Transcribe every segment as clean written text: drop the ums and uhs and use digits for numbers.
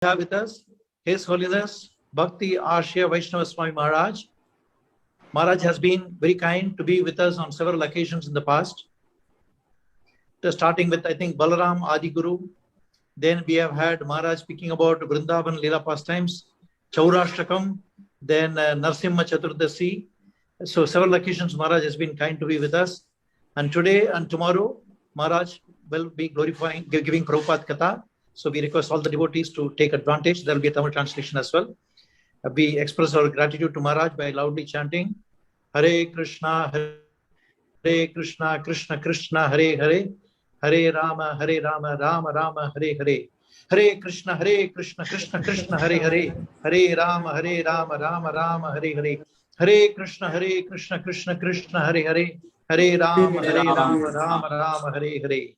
have with us His Holiness Bhakti Ashya Vaishnava Swami Maharaj. Maharaj has been very kind to be with us on several occasions in the past. Starting with, I think, Balaram Adi Guru. Then we have had Maharaj speaking about Vrindavan Leela pastimes, Chaurashtakam, then Narsimha Chaturdasi. So several occasions Maharaj has been kind to be with us. And today and tomorrow, Maharaj will be glorifying, giving Prabhupada Katha. So we request all the devotees to take advantage. There will be a Tamil translation as well. We express our gratitude to Maharaj by loudly chanting Hare Krishna, Hare Krishna, Krishna Krishna, Hare Hare, Hare Rama, Rama Rama, Hare Hare. Hare Krishna, Krishna Krishna, Hare Hare, Hare Rama, Rama Rama, Hare Hare. Hare Krishna, Krishna Krishna, Hare Hare, Hare Rama, Rama Rama, Hare Hare.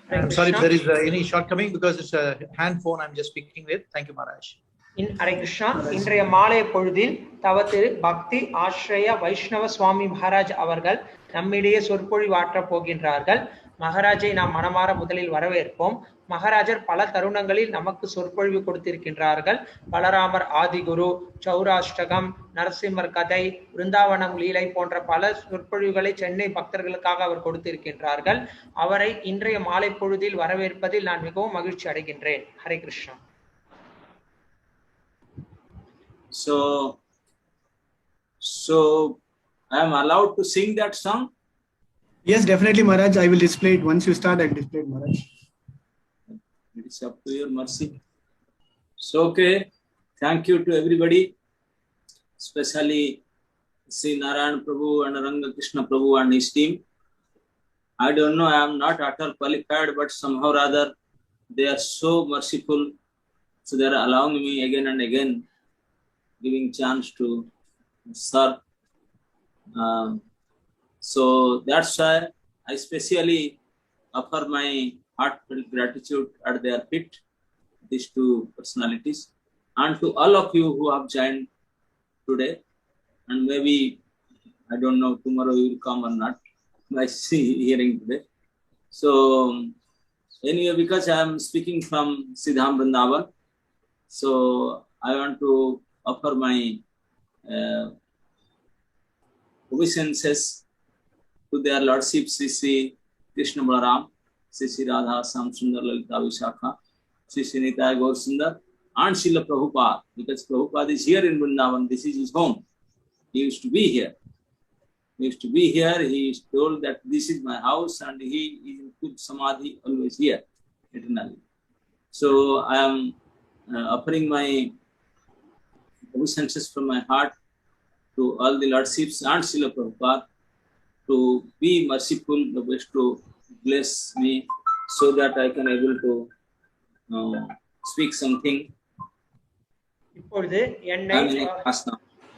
I'm sorry if there is any shortcoming because it's a hand phone I'm just speaking with. Thank you, Maharaj. In Hare Krishna, இன்றைய மாலை பொழுதில் தவத்திரு பக்தி ஆஸ்ரய வைஷ்ணவ சுவாமி மகாராஜ் அவர்கள் நம்மிடையே சொற்பொழிவாற்ற போகின்றார்கள். மகாராஜை நாம் மனமாற முதலில் வரவேற்போம். மகாராஜர் பல தருணங்களில் நமக்கு சொற்பொழிவு கொடுத்திருக்கின்றார்கள். பலராமர் ஆதிகுரு, சௌராஷ்டகம், நரசிம்மர் கதை, விருந்தாவனம் லீலை போன்ற பல சொற்பொழிவுகளை சென்னை பக்தர்களுக்காக அவர் கொடுத்திருக்கின்றார்கள். அவரை இன்றைய மாலை பொழுதில் வரவேற்பதில் நான் மிகவும் மகிழ்ச்சி அடைகின்றேன். Hare Krishna. So I am allowed to sing that song? Yes, definitely, Maharaj. I will display it. Once you start, I will display it, Maharaj. It is up to your mercy. So, okay. Thank you to everybody, especially Sri Narayan Prabhu and Ranga Krishna Prabhu and his team. I don't know, I am not at all qualified, but somehow or other, they are so merciful. So they are allowing me again and again, giving chance to serve. So that's why I especially offer my heartfelt gratitude at their feet, these two personalities, and to all of you who have joined today. And maybe, I don't know, tomorrow you will come or not, by hearing today. So anyway, because I am speaking from Siddham Vrindavan, so I want to offer my obeisances to their Lordship Sri Krishna Balaram, Sri Radha Samsundar Lalita Vishakha, Sri Nitai Gaur Sundar, and Srila Prabhupada, because Prabhupada is here in Vrindavan. This is his home. He used to be here. He is told that this is my house, and he is in good samadhi, always here, eternally. So I am offering my obeisances from my heart to all the Lordships and Srila Prabhupada to be merciful, the best to bless me so that I can able to speak something. இப்பொழுது என்னை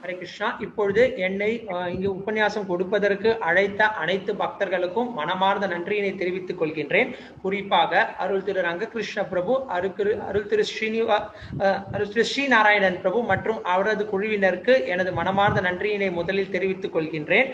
ஹரே கிருஷ்ணா. இப்பொழுது என்னை இங்கு உபன்யாசம் கொடுப்பதற்கு அழைத்த அனைத்து பக்தர்களுக்கும் மனமார்ந்த நன்றியினை தெரிவித்துக் கொள்கின்றேன். குறிப்பாக அருள் திரு ரங்ககிருஷ்ண பிரபு, அருள் திரு ஸ்ரீ நாராயணன் பிரபு மற்றும் அவரது குழுவினருக்கு எனது மனமார்ந்த நன்றியினை முதலில் தெரிவித்துக் கொள்கின்றேன்.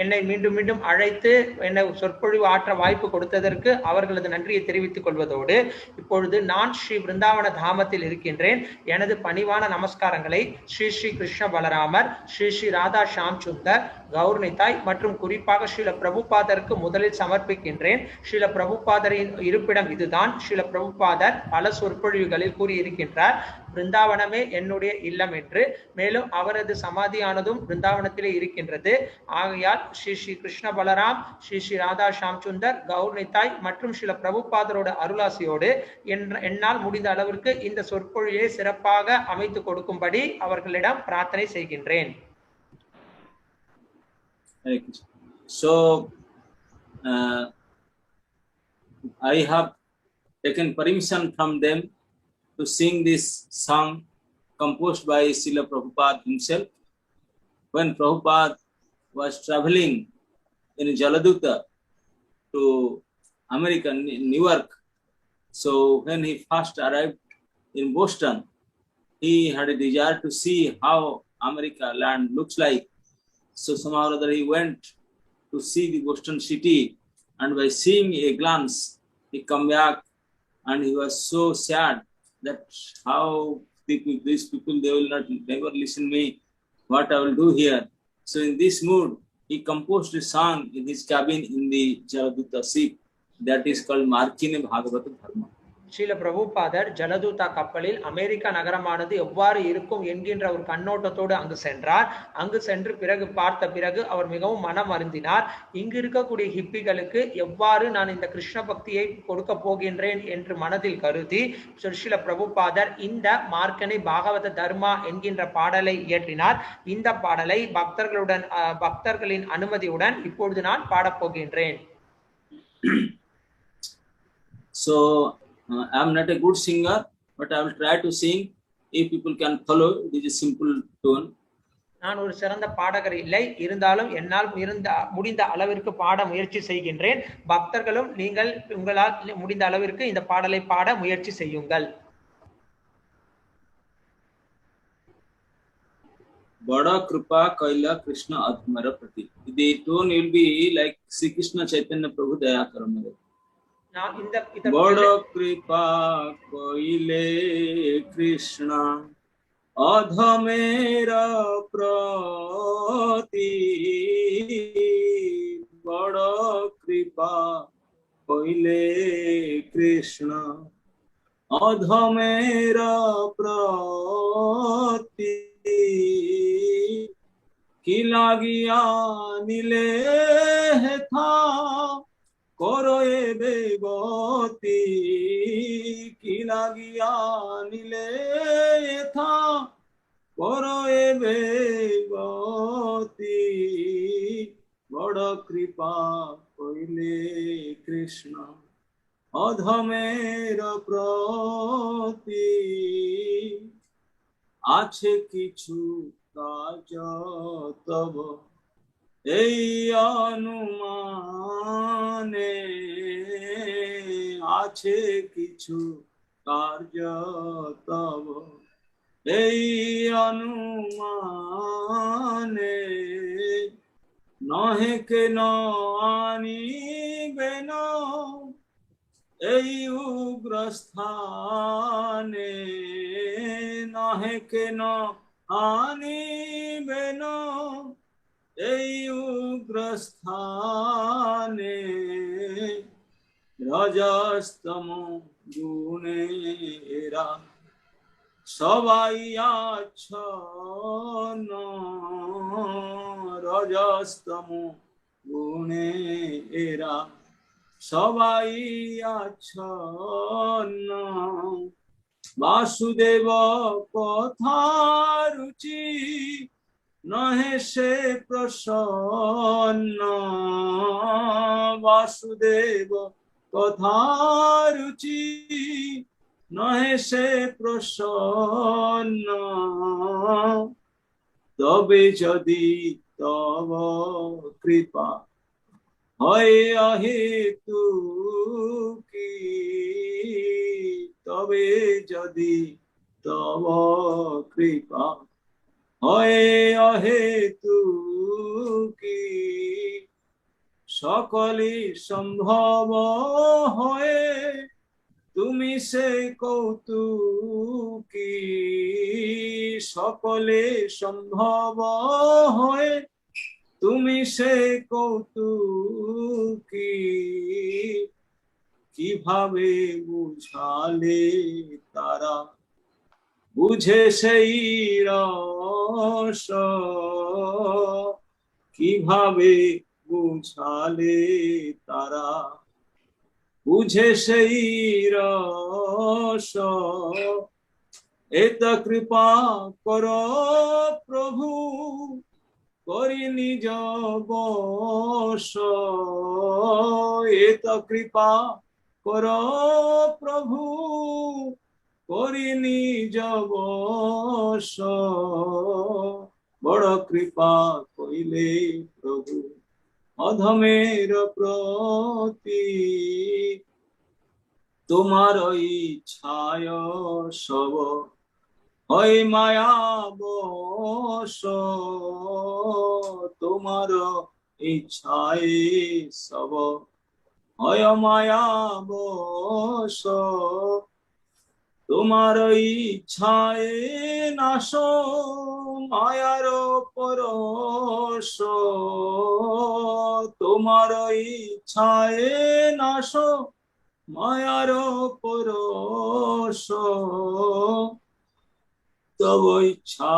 என்னை மீண்டும் மீண்டும் அழைத்து என்னை சொற்பொழிவு ஆற்ற வாய்ப்பு கொடுத்ததற்கு அவர்களது நன்றியை தெரிவித்துக் கொள்வதோடு, இப்பொழுது நான் ஸ்ரீ விருந்தாவன தாமத்தில் இருக்கின்றேன். எனது பணிவான நமஸ்காரங்களை ஸ்ரீ ஸ்ரீ கிருஷ்ண பலராமர், ஸ்ரீ ராதா ஷாம் சுந்தர், கௌர் நிதாய் மற்றும் குறிப்பாக ஸ்ரீல பிரபுபாதருக்கு முதலில் சமர்ப்பிக்கின்றேன். ஸ்ரீல பிரபுபாதரின் இருப்பிடம் இதுதான். ஸ்ரீல பிரபுபாதர் பல சொற்பொழிவுகளில் கூறியிருக்கின்றார், பிருந்தாவனமே என்னுடைய இல்லம் என்று. மேலும் அவரது சமாதியானதும் பிருந்தாவனத்திலே இருக்கின்றது. ஆகையால் ஸ்ரீ ஸ்ரீ கிருஷ்ண பலராம், ஸ்ரீ ராதா ஷாம் சுந்தர், கௌர் நிதாய் மற்றும் ஸ்ரீல பிரபுபாதரோட அருளாசியோடு என்னால் முடிந்த அளவிற்கு இந்த சொற்பொழிவை சிறப்பாக அமைத்து கொடுக்கும்படி அவர்களிடம் பிரார்த்தனை செய்கின்றேன். So I have taken permission from them to sing this song composed by Srila Prabhupada himself. When Prabhupada was traveling in Jaladuta to America, Newark, so when he first arrived in Boston, he had a desire to see how America land looks like. So somehow or other he went to see the Boston city, and by seeing a glance, he come back and he was so sad that how these people, they will never listen me, what I will do here. So in this mood, he composed a song in his cabin in the Jaladuta ship that is called Markine Bhagavata Dharma. Srila பிரபுபாதர் ஜலதூதா கப்பலில் America நகரமானது எவ்வாறு இருக்கும் என்கின்ற ஒரு கண்ணோட்டத்தோடு அங்கு சென்றார். அங்கு சென்று பிறகு பார்த்த பிறகு அவர் மிகவும் மனம் அருந்தினார். இங்கு இருக்கக்கூடிய ஹிப்பிகளுக்கு எவ்வாறு நான் இந்த கிருஷ்ண பக்தியை கொடுக்க போகின்றேன் என்று மனதில் கருதி ஸ்ரீல பிரபுபாதர் இந்த மார்க்கனை பாகவத தர்மா என்கின்ற பாடலை இயற்றினார். இந்த பாடலை பக்தர்களின் அனுமதியுடன் இப்பொழுது நான் பாடப்போகின்றேன். So I am not a good singer, but I will try to sing. If people can follow, it is a simple tune. நான் ஒரு சிறந்த பாடகர் இல்லை, இருந்தாலும் என்னால் முடிந்த அளவிற்கு பாட முயற்சி செய்கின்றேன். பக்தர்களும் நீங்கள் உங்களால் முடிந்த அளவிற்கு இந்த பாடலை பாட முயற்சி செய்யுங்கள். Bada Kripa Kaila Krishna Atmara Prati. The tone will be like Sri Krishna Chaitanya Prabhu Daya Karamare. Bada Kripa Kaile Krishna Adhamera Prati. Bada Kripa Kaile Krishna Adhamera Prati. की लागिया नीले था करो ए बेगती. की लागिया नीले था करो ए बेगती. बड़ कृपा कइले कृष्ण अधमेर प्रति. আছে কিছু কাজ তব এই অনুমানে. আছে কিছু কার্য তব এই অনুমানে. নহে কেন আনিবে না এই উগ্রস্থানে. নহে কেন আনিবে না এই উগ্রস্থানে. রজস্তম গুণে এরা সবাই আচ্ছন্ন. রজস্তম গুণে এরা সবাই আচ্ছন্ন. বাসুদেব কথা রুচি নহে সে প্রসন্ন. বাসুদেব কথা রুচি নহে সে প্রসন্ন. তবে যদি তব কৃপা হয় অহেতু কি. তবে যদি তব কৃপা হয় অহেতু কি. সকলে সম্ভব হয়ে তুমি সে কৌতুকী. সকলে সম্ভব হয়ে তুমি সে কৌতুকী. কিভাবে বুঝালে তারা বুঝে সেই রস. কিভাবে বুঝালে তারা বুঝে সেই রস. এত কৃপা কর প্রভু করি নিজ বশ. এত কৃপা কর প্রভু করি নিজ বশ. বড় কৃপা কইলে প্রভু অধমের প্রতি. তোমার ইচ্ছায় সব হয় মায়া বশ. তোমার ইচ্ছায় সব হয় মায়া বশ. তোমার ইচ্ছায় নাশ মায়ার পরশ তোমার ইচ্ছায় নাশ মায়ার পরশ তব ইচ্ছা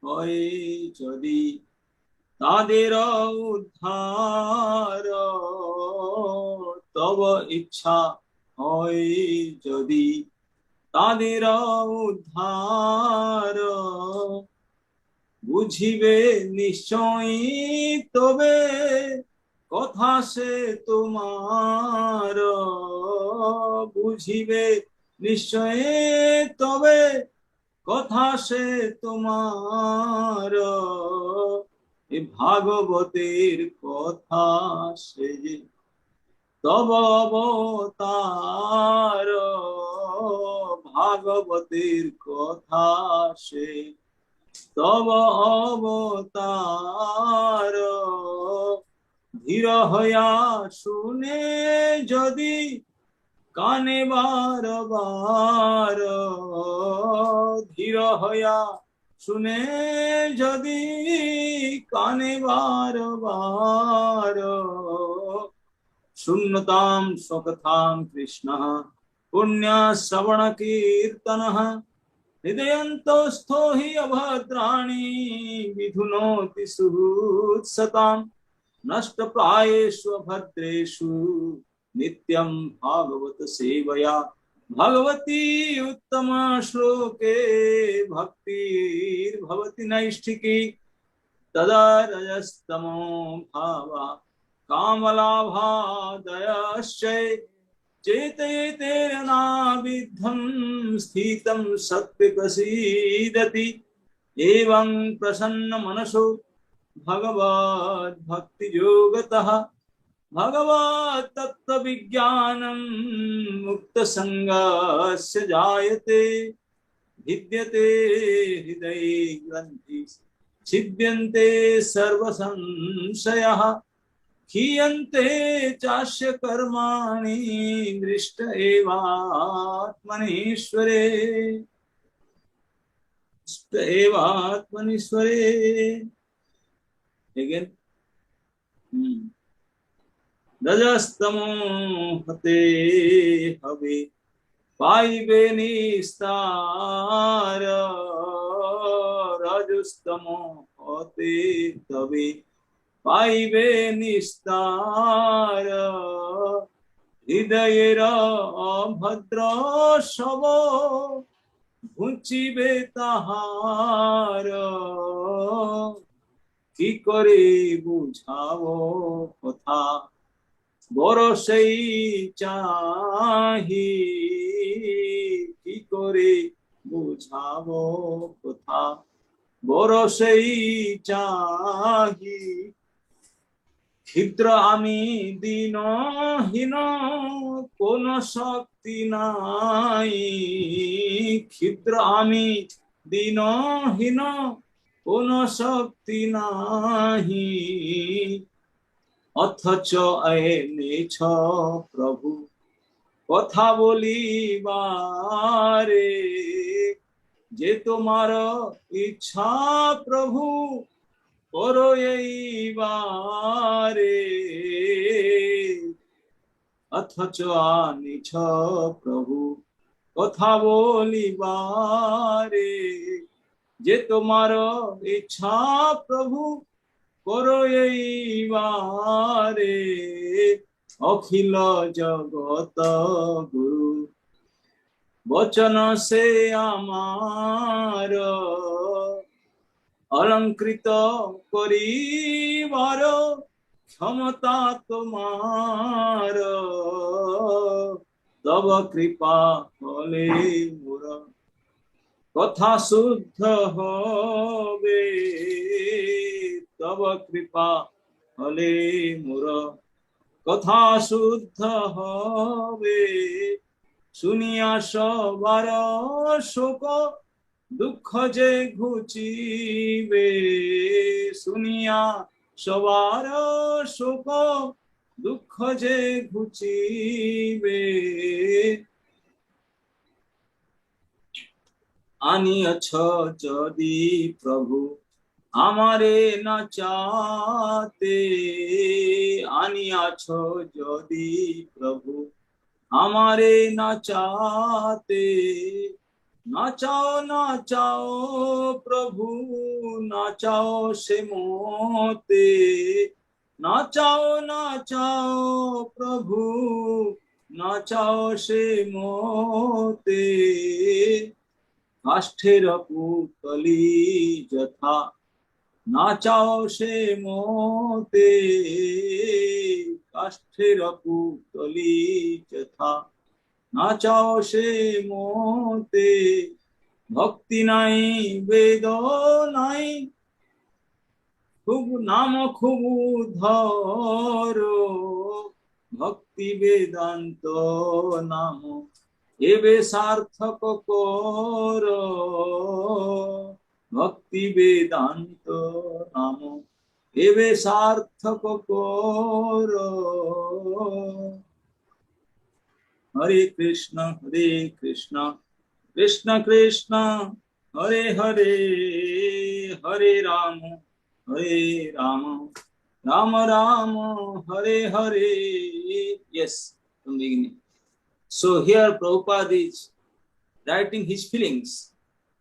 হয় যদি তাদের উদ্ধার তব ইচ্ছা হয় যদি তাদের উদ্ধার বুঝিবে নিশ্চয়ই তবে কথা সে তোমার বুঝিবে নিশ্চয়ই তবে কথা সে তোমার এ ভাগবতের কথা সে তব অবতার ভাগবতের কথা সে তব অবতার ধীর হইয়া শুনে যদি কানে বারবার ধীর হইয়া শুনে যদি কানে বারবার শূন্যতাম স্বকথাং কৃষ্ণ পুণ্য শ্রবণ কীর্তন हृदयन्तस्थो हि अभद्राणि विधुनोति सुहृत्सताम् नष्टप्रायेषु अभद्रेषु नित्यं भागवत सेवया भगवती उत्तम श्लोके भक्तिर्भवति नैष्ठिकी तदा रजस्तमो भावा कामलाभादयश्च चेतयेतेरनाविद्धं स्थितं सत्य प्रसीदति एवं प्रसन्न मनसो भगवद् भक्ति योगतः भगवत् तत्व विज्ञानं मुक्त संगस्य जायते भिद्यते हृदये ग्रन्थि छिद्यन्ते सर्व संशयः क्षीयन्ते चास्य कर्माणि दृष्ट एवात्मनीश्वरे again रजस्तमो हते हवे पाइबे निस्तार रजस्तमो हते तवे पाइबे निस्तार हृदयेर अभद्र शव घुचिबे ताहार কি করে বুঝাবো কথা বরসেই চাহি কি করে বুঝাবো কথা বরসেই চাহি ক্ষিদ্র আমি দীনহীন কোন শক্তি নাই ক্ষিদ্র আমি দীনহীন কোন শক্তি নাহি অথচ এনেছ প্রভু কথা বলিবারে যে তোমার ইচ্ছা প্রভু করো এইবারে অথচ আনিছ প্রভু কথা বলিবারে যে তোমার ইচ্ছা প্রভু করো এইবারে অখিল জগত গুরু বচন সে আমার অলঙ্কৃত করিবার ক্ষমতা তোমার তব কৃপা হলে মোর কথা শুদ্ধ হবে তব কৃপা হলে মোর কথা শুদ্ধ হবে শুনিয়া সবার শোক দুঃখ যে ঘুচিবে শুনিয়া সবার শোক দুঃখ যে ঘুচিবে আনিয়াছ যদি প্রভু আমারে না চাতে, আনিয়াছ যদি প্রভু আমারে না চাতে, না চাও প্রভু, না চাও সে মতে, না চাও প্রভু, না চাও সে মতে, কাষ্ঠের পুতলি যথা না চাও সে মতে, কাষ্ঠের পুতলি যথা না চাও সে মতে, ভক্তি নাই বেদ নাই খুব নাম খুব ধর, ভক্তি বেদান্ত নাম এবে সার্থক কর, ভক্তি বেদান্ত নাম এবে সার্থক কর। হরে কৃষ্ণ কৃষ্ণ কৃষ্ণ হরে হরে, হরে Ram Ram Ram Hare Hare. Yes, from the beginning. So here Prabhupada is writing his feelings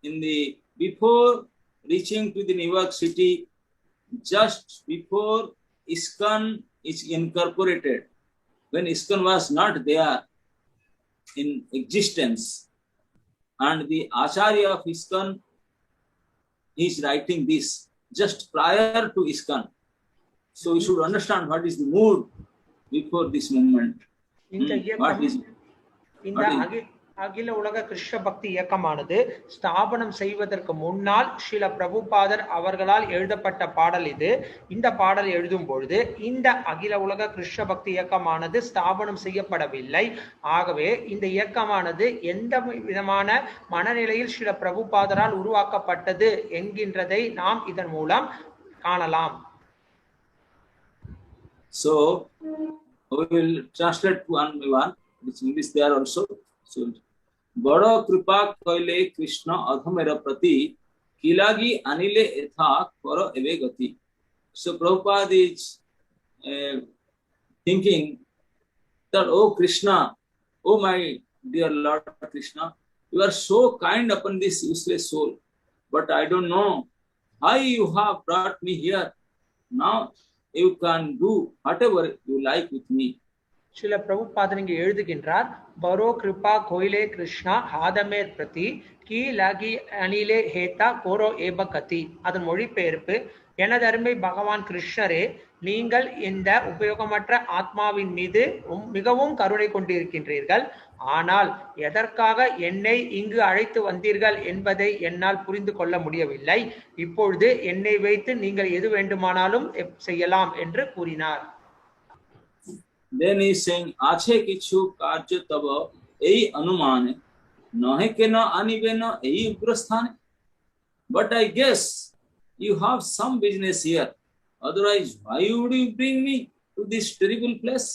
in the before reaching to the New York city, just before ISKCON is incorporated, when ISKCON was not there in existence, and the Acharya of ISKCON is writing this just prior to ISKCON. So you should understand what is the mood before this movement. What is அகில உலக கிருஷ்ண பக்தி இயக்கமானது ஸ்தாபனம் செய்வதற்கு முன்னால் ஸ்ரீல பிரபுபாதர் அவர்களால் எழுதப்பட்ட பாடல் இது. இந்த பாடல் எழுதும் பொழுது இந்த அகில உலக கிருஷ்ண பக்தி இயக்கமானது ஸ்தாபனம் செய்யப்படவில்லை. ஆகவே இந்த இயக்கமானது எந்த விதமான மனநிலையில் ஸ்ரீல பிரபுபாதரால் உருவாக்கப்பட்டது என்கின்றதை நாம் இதன் மூலம் காணலாம். So we will translate one by one. This English there also. So বড় কৃপা কইলে কৃষ্ণ অধমের প্রতি, কি লাগি আনিলে এথা কর এবে গতি. So Prabhupada is thinking that, oh Krishna, oh my dear Lord Krishna, you are so kind upon this useless soul, but I don't know why you have brought me here. Now you can do whatever you like with me. சில பிரபுபாதர் இங்கே எழுதுகின்றார், பரோ கிருபா கோயிலே கிருஷ்ணா ஹாதமேர் பிரதி கி லகி அனிலே ஹேதா கோரோ ஏப கதி. அதன் மொழிபெயர்ப்பு, எனது அருமை பகவான் கிருஷ்ணரே, நீங்கள் இந்த உபயோகமற்ற ஆத்மாவின் மீது மிகவும் கருணை கொண்டிருக்கின்றீர்கள். ஆனால் எதற்காக என்னை இங்கு அழைத்து வந்தீர்கள் என்பதை என்னால் புரிந்து கொள்ள முடியவில்லை. இப்பொழுது என்னை வைத்து நீங்கள் எது வேண்டுமானாலும் செய்யலாம் என்று கூறினார். Then he is saying, আছে কিছু কার্য তব এই অনুমানে, নহে কেন আনিবে না এই উগ্রস্থানে. But I guess you have some business here, otherwise why would you bring me to this terrible place?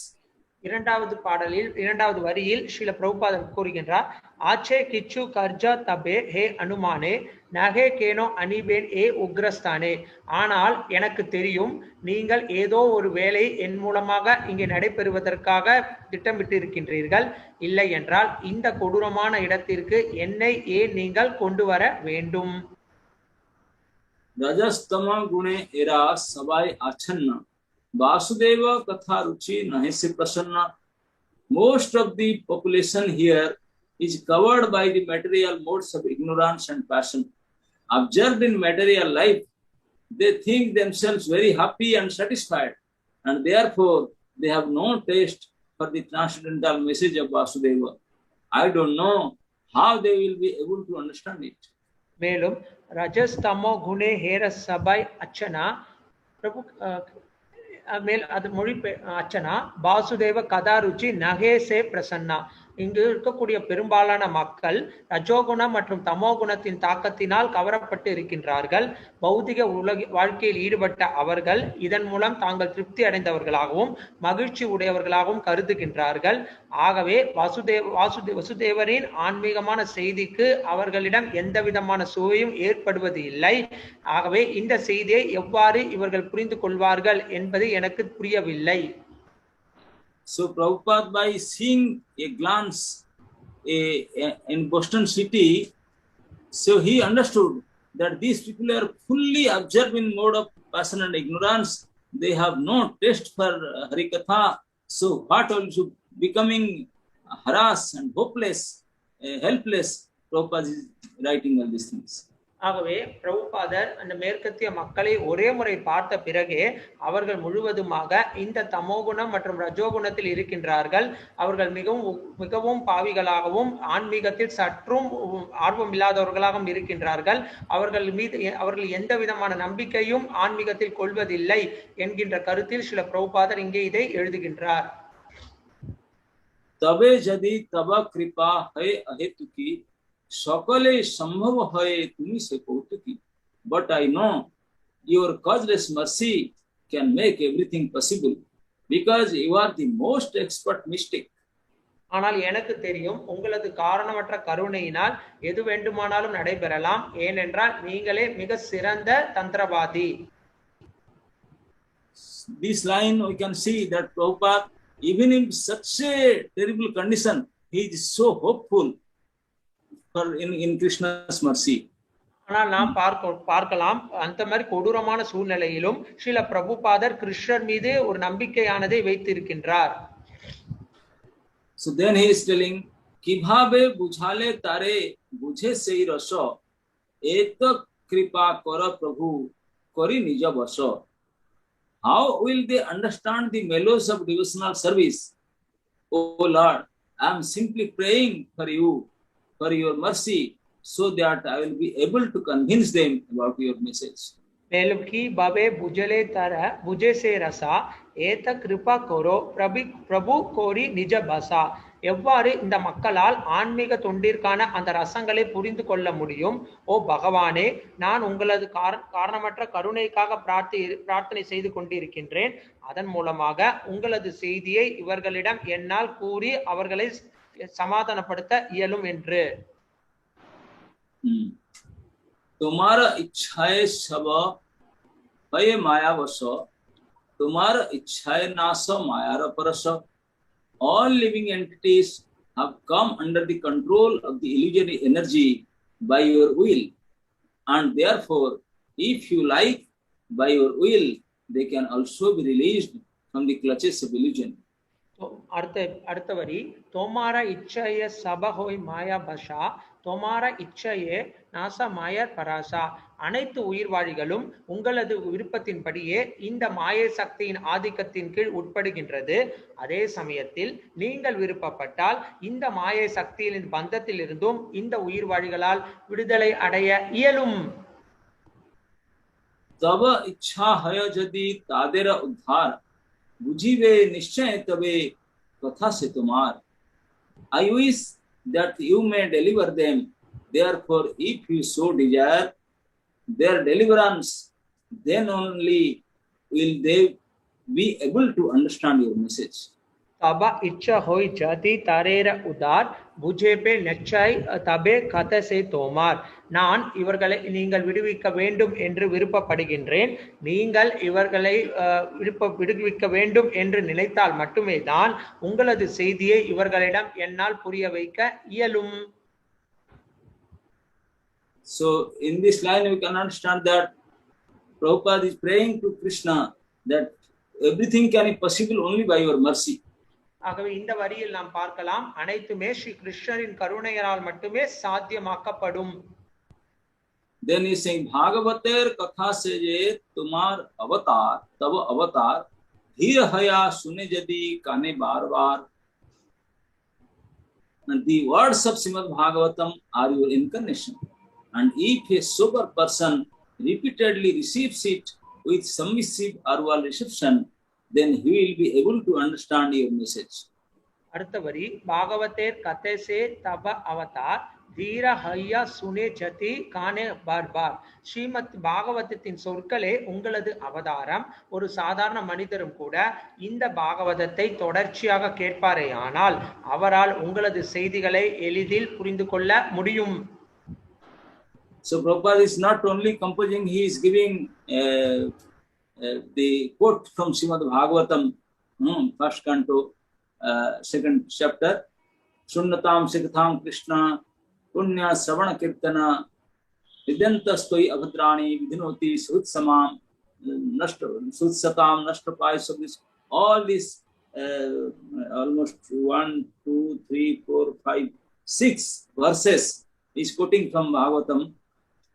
இரண்டாவது பாடலில் இரண்டாவது வரியில் ஸ்ரீல பிரபுபாதர் கூறுகின்றார், ஆச்சே கிச்சு கர்ஜா தபே ஹே அனுமானே நகே கேனோ அனிபேன் ஏ உக்ரஸ்தானே. ஆனால் எனக்கு தெரியும், நீங்கள் ஏதோ ஒரு வேலை என் மூலமாக இங்கே நடைபெறுவதற்காக திட்டமிட்டு இருக்கின்றீர்கள். இல்லை என்றால் இந்த கொடூரமான இடத்திற்கு என்னை ஏன் நீங்கள் கொண்டு வர வேண்டும்? रजस्तम गुणे एरा सबाई आच्छन्न, वासुदेव कथा रुचि नहे से प्रसन्न. Most of the population here is covered by the material modes of ignorance and passion. Observed in material life, they think themselves very happy and satisfied, and therefore they have no taste for the transcendental message of Vasudeva. I don't know how they will be able to understand it. மேலும் ரஜஸ்தமோ குணே ஹேர சபாய் அச்சனா பிரபு மேல் அது மொழி அச்சனா வாசுதேவ கதா ருச்சி நகே சே பிரசன்னா. இங்கு இருக்கக்கூடிய பெரும்பாலான மக்கள் ரஜோகுணம் மற்றும் தமோகுணத்தின் தாக்கத்தினால் கவரப்பட்டு இருக்கின்றார்கள். பௌதிக வாழ்க்கையில் ஈடுபட்ட அவர்கள் இதன் மூலம் தாங்கள் திருப்தி அடைந்தவர்களாகவும் மகிழ்ச்சி உடையவர்களாகவும் கருதுகின்றார்கள். ஆகவே வசுதேவரின் ஆன்மீகமான செய்திக்கு அவர்களிடம் எந்த விதமான சுவையும் ஏற்படுவது இல்லை. ஆகவே இந்த செய்தியை எவ்வாறு இவர்கள் புரிந்து கொள்வார்கள் என்பது எனக்கு புரியவில்லை. So Prabhupada, by seeing a glance in Boston city, so he understood that these people are fully absorbed in mode of passion and ignorance. They have no taste for Harikatha. So what also becoming harassed and hopeless, helpless, Prabhupada is writing all these things. ஆகவே பிரபுபாதர் அந்த மேற்கத்திய மக்களை ஒரே முறை பார்த்த பிறகே அவர்கள் முழுவதுமாக இந்த தமோகுணம் மற்றும் ரஜோகுணத்தில் இருக்கின்றார்கள். அவர்கள் மிகவும் பாவிகளாகவும் ஆன்மீகத்தில் சற்றும் ஆர்வம் இல்லாதவர்களாகவும் இருக்கின்றார்கள். அவர்கள் எந்த விதமான நம்பிக்கையும் ஆன்மீகத்தில் கொள்வதில்லை என்கின்ற கருத்தில் சில பிரபுபாதர் இங்கே இதை எழுதுகின்றார். தபே ஜதி தப கிருபா ஹை அஹேதுகி সকলে সম্ভব হয় তুমি সে কৌতুকি, but I know your causeless mercy can make everything possible because you are the most expert mystic. ஆனால் எனக்கு தெரியும் உங்களது காரணமற்ற கருணையினால் எது வேண்டுமானாலும் நடைபெறலாம், ஏனென்றால் நீங்களே மிக சிறந்த தந்திரவாதி. This line we can see that Prabhupada, even in such a terrible condition, he is so hopeful in Krishna's mercy. ஆனால் நாம் பார்க்கலாம் அந்த மாதிரி கொடூரமான சூழ்நிலையிலும் ஸ்ரீல பிரபுபாதர் கிருஷ்ணர் மீது ஒரு நம்பிக்கையானதை வைத்திருக்கின்றார். So then he is telling, কিভাবে বুঝালে তারে বুঝে সেই রস, এত কৃপা কর প্রভু করি নিজ বশ. How will they understand the mellows of devotional service? Oh Lord, I am simply praying for you, for your mercy, so that I will be able to convince them about your message. மேலும் கி பவே புஜலே தர புஜே சே ரசா ஏத கிருபா கோரோ பிரபு கோரி நிஜ பசா. எவ்வாறு இந்த மக்களால் ஆன்மீக தொண்டிற்கான அந்த ரசங்களை புரிந்து கொள்ள முடியும்? ஓ பகவானே, நான் உங்களது காரணமற்ற கருணைக்காக பிரார்த்தனை செய்து கொண்டிருக்கின்றேன். அதன் மூலமாக உங்களது செய்தியை இவர்களிடம் என்னால் கூறி அவர்களை சமாதானப்படுத்த இயலும் என்று. तुम्हारा इच्छाए सब भय माया वश, तुम्हारा इच्छाए नाश मायार परस. All living entities have come under the control of the illusory energy by your will, and therefore, if you like, by your will, they can also be released from the clutches of illusion. அடுத்த வரி, தோமாரா இச்சைய சப ஹோய் மாயா பஷா, தோமாரா இச்சையே நாச Meyer Barasa. அனைத்து உயிர்வாழிகளும் உங்களது விருப்பத்தின்படியே இந்த மாயை சக்தியின் ஆதிக்கத்தின் கீழ் உட்படுகின்றது. அதே சமயத்தில் நீங்கள் விருப்பப்பட்டால் இந்த மாயை சக்தியின் பந்தத்தில் இருந்தும் இந்த உயிர்வாழிகளால் விடுதலை அடைய இயலும். तब इच्छा है यदि तादेर उद्धार, बुझिबे निश्चय तबे कथा से तुम्हार. I wish that you may deliver them. Therefore, if you so desire their deliverance, then only will they be able to understand your message. तब इच्छा होई जाति तारेरा उदार बुझे पे नच्चाई तबे कथा से तोमार. நான் இவர்களை நீங்கள் விடுவிக்க வேண்டும் என்று விருப்பப்படுகின்றேன். நீங்கள் இவர்களை விடுவிக்க வேண்டும் என்று நினைத்தால் மட்டுமே தான் உங்களது செய்தியை இவர்களிடம் என்னால் புரிய வைக்க இயலும். So in this line we can understand that Prabhupada is praying to Krishna that everything can be possible only by your mercy. ஆகவே இந்த வரியில் நாம் பார்க்கலாம், அனைத்துமே ஸ்ரீ கிருஷ்ணரின் கருணையால் மட்டுமே சாத்தியமாக்கப்படும். Then he is saying, Bhagavater katha se je tumar avatar, tab avatar, dhir haya sune jadi kane bar bar. And the words of Srimad Bhagavatam are your incarnation. And if a sober person repeatedly receives it with submissive or reception, then he will be able to understand your message. அடுத்த வரி பாகவதேர் கதேசே தப Avatar தீர ஹையா சுனே ஜதி கானே பார் பார். ஸ்ரீமத் பாகவதத்தின் சொற்களே உங்களது அவதாரம். ஒரு சாதாரண மனிதரும் கூட இந்த பாகவதத்தை தொடர்ச்சியாக கேட்பாரே ஆனால் அவரால் உங்களது செய்திகளை எளிதில் புரிந்து கொள்ள முடியும். So Prabhupada is not only composing, he is giving the quote from Srimad Bhagavatam, first canto, second chapter. Sunnatam Sikhatham Krishna Punya Savana Kirtana Vidyantastoi Abhadrani Vidhinoti Sudsamam Sudsatam Nashtrapai. So this, all this almost 1, 2, 3, 4, 5, 6 verses is quoting from Bhagavatam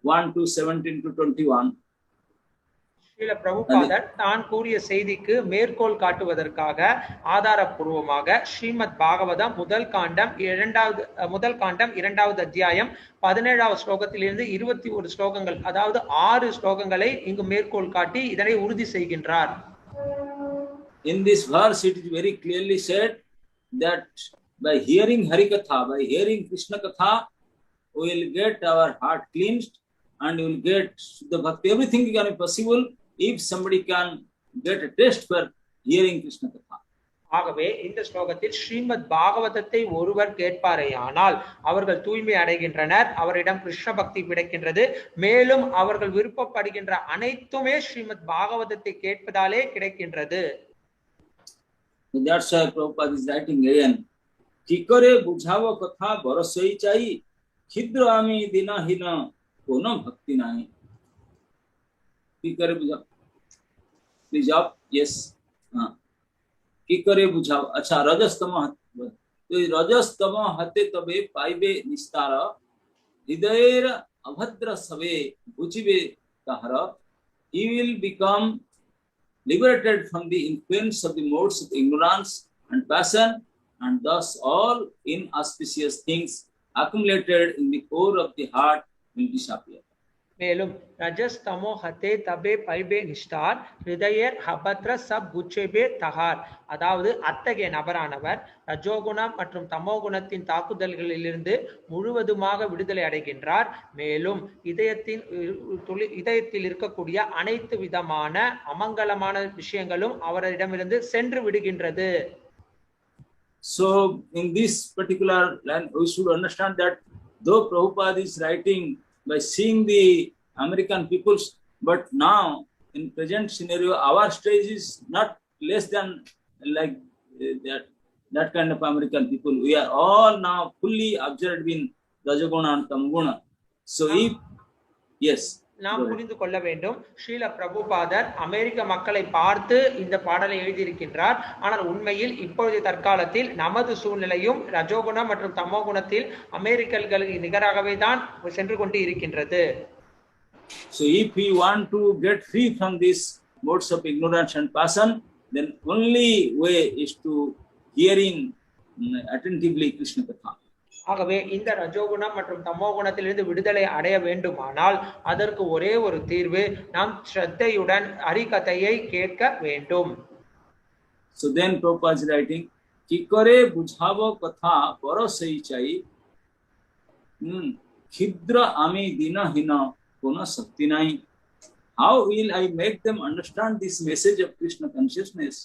1 to 17 to 21. Srila பிரபுபாதர் தான் கூறிய செய்திக்கு மேற்கோள் காட்டுவதற்காக ஆதாரப்பூர்வமாக ஸ்ரீமத் பாகவதம் முதல் காண்டம் இரண்டாவது அத்தியாயம் 17வது ஸ்லோகத்திலிருந்து 21 ஸ்லோகங்கள், அதாவது 6 ஸ்லோகங்களை இங்கு மேற்கோள் காட்டி இதனை உறுதி செய்கின்றார். In this verse it is very clearly said that by hearing Harikatha, by hearing Krishna Katha, we will get our heart cleansed and we will get the bhakti. Everything can be possible if somebody can get a taste for hearing Krishna Katha. ஆகவே இந்த ஸ்லோகத்தில் ஸ்ரீமத் பாகவதத்தை ஒருவர் கேட்பாரே ஆனால் அவர்கள் தூய்மை அடைகின்றனர், அவரிடம் கிருஷ்ண பக்தி கிடைக்கின்றது, மேலும் அவர்கள் விருப்பப்படுகின்ற அனைத்துமே ஸ்ரீமத் பாகவதத்தை கேட்பதாலே கிடைக்கின்றது. That's why Prabhupada is writing again. Kikare bujhava katha barasai chai khidra ami dina hina kono bhakti nahi. Kikare bujhava. Please up. Yes. Kikare bujhava. Acha rajastama. तो रजस्तम हते तबे पाइबे निस्तार हृदयेर अभद्र सवे बुझिबे ताहार. He will become liberated from the influence of the modes of ignorance and passion, and thus all inauspicious things accumulated in the core of the heart will disappear. மேலும் ரஜஸ் தமோ ஹதே தபே பைபே நிஷ்டார் ஹிருதயர் ஹபத்ர சப் குச்சேபே தகார். அதாவது அத்தகைய நபரானவர் ரஜோகுணம் மற்றும் தமோ குணத்தின் தாக்குதல்களிலிருந்து முழுவதுமாக விடுதலை அடைகின்றார். மேலும் இதயத்தில் இருக்கக்கூடிய அனைத்து விதமான அமங்கலமான விஷயங்களும் அவரிடமிருந்து சென்று விடுகின்றது. So in this particular line we should understand that though Prabhupada is writing by seeing the American peoples, but now in present scenario our stage is not less than like that kind of American people. We are all now fully absorbed in Rajaguna and Tamaguna. So if yes, நாம் புரிந்து கொள்ள வேண்டும், ஸ்ரீல பிரபுபாதர் அமெரிக்க மக்களை பார்த்து இந்த பாடலை எழுதியிருக்கின்றார். ஆனால் உண்மையில் இப்பொழுது தற்காலத்தில் நமது சூழ்நிலையும் ரஜோகுணம் மற்றும் தமோ குணத்தில் அமெரிக்கர்களுக்கு நிகராகவே தான் சென்று கொண்டு இருக்கின்றது. So if we want to get free from these modes of ignorance and passion, then only way is to hearing attentively Krishna Katha. ஆகவே இந்த ரஜோகுணம் மற்றும் தமோ குணத்திலிருந்து விடுதலை அடைய வேண்டுமானால் அதற்கு ஒரே ஒரு தீர்வு, நாம் ஸ்ரத்தையுடன் ஹரிகதையை கேட்க வேண்டும். So then Prabhupada is writing, Kikare bujhava katha parasai chai khidra ami dina hina kona sakti nahi. How will I make them understand this message of Krishna consciousness?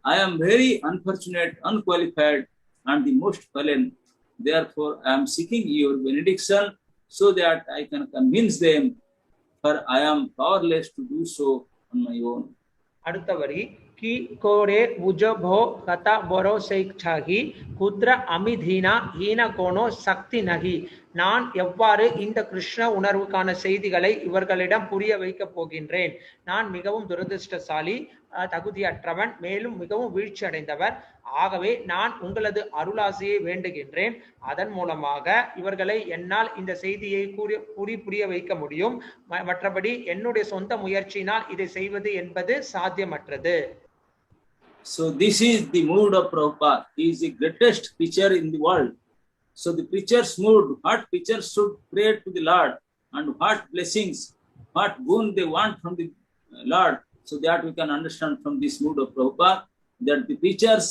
I am very unfortunate, unqualified and the most fallen. Therefore, I am seeking your benediction so that I can convince them, for I am powerless to do so on my own. அடுத்த வரி கி கோரே உஜபோ கதா பரோ சைக்சாகி குத்ர அமிதீனா ஹீன gonna சக்தி நகி. நான் எவ்வாறு இந்த கிருஷ்ண உணர்வுக்கான செய்திகளை இவர்களிடம் புரிய வைக்க போகின்றேன்? நான் மிகவும் துரதிருஷ்டசாலி, தகுதியற்றவன், மேலும் மிகவும் வீழ்ச்சி அடைந்தவர். ஆகவே நான் உங்களது அருளாசியை வேண்டுகின்றேன். அதன் மூலமாக இவர்களை என்னால் இந்த செய்தியை புரிய வைக்க முடியும். மற்றபடி என்னுடைய சொந்த முயற்சியினால் இதை செய்வது என்பது சாத்தியமற்றது. So this is the mood of Prabhupada. He is the greatest preacher in the world. So the preacher's mood, what preachers should pray to the Lord and what blessings, what boon they want from the Lord, so that we can understand from this mood of Prabhupada that the preachers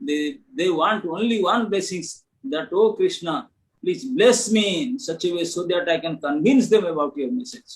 they want only one blessings, that, oh Krishna, please bless me in such a way so that I can convince them about your message.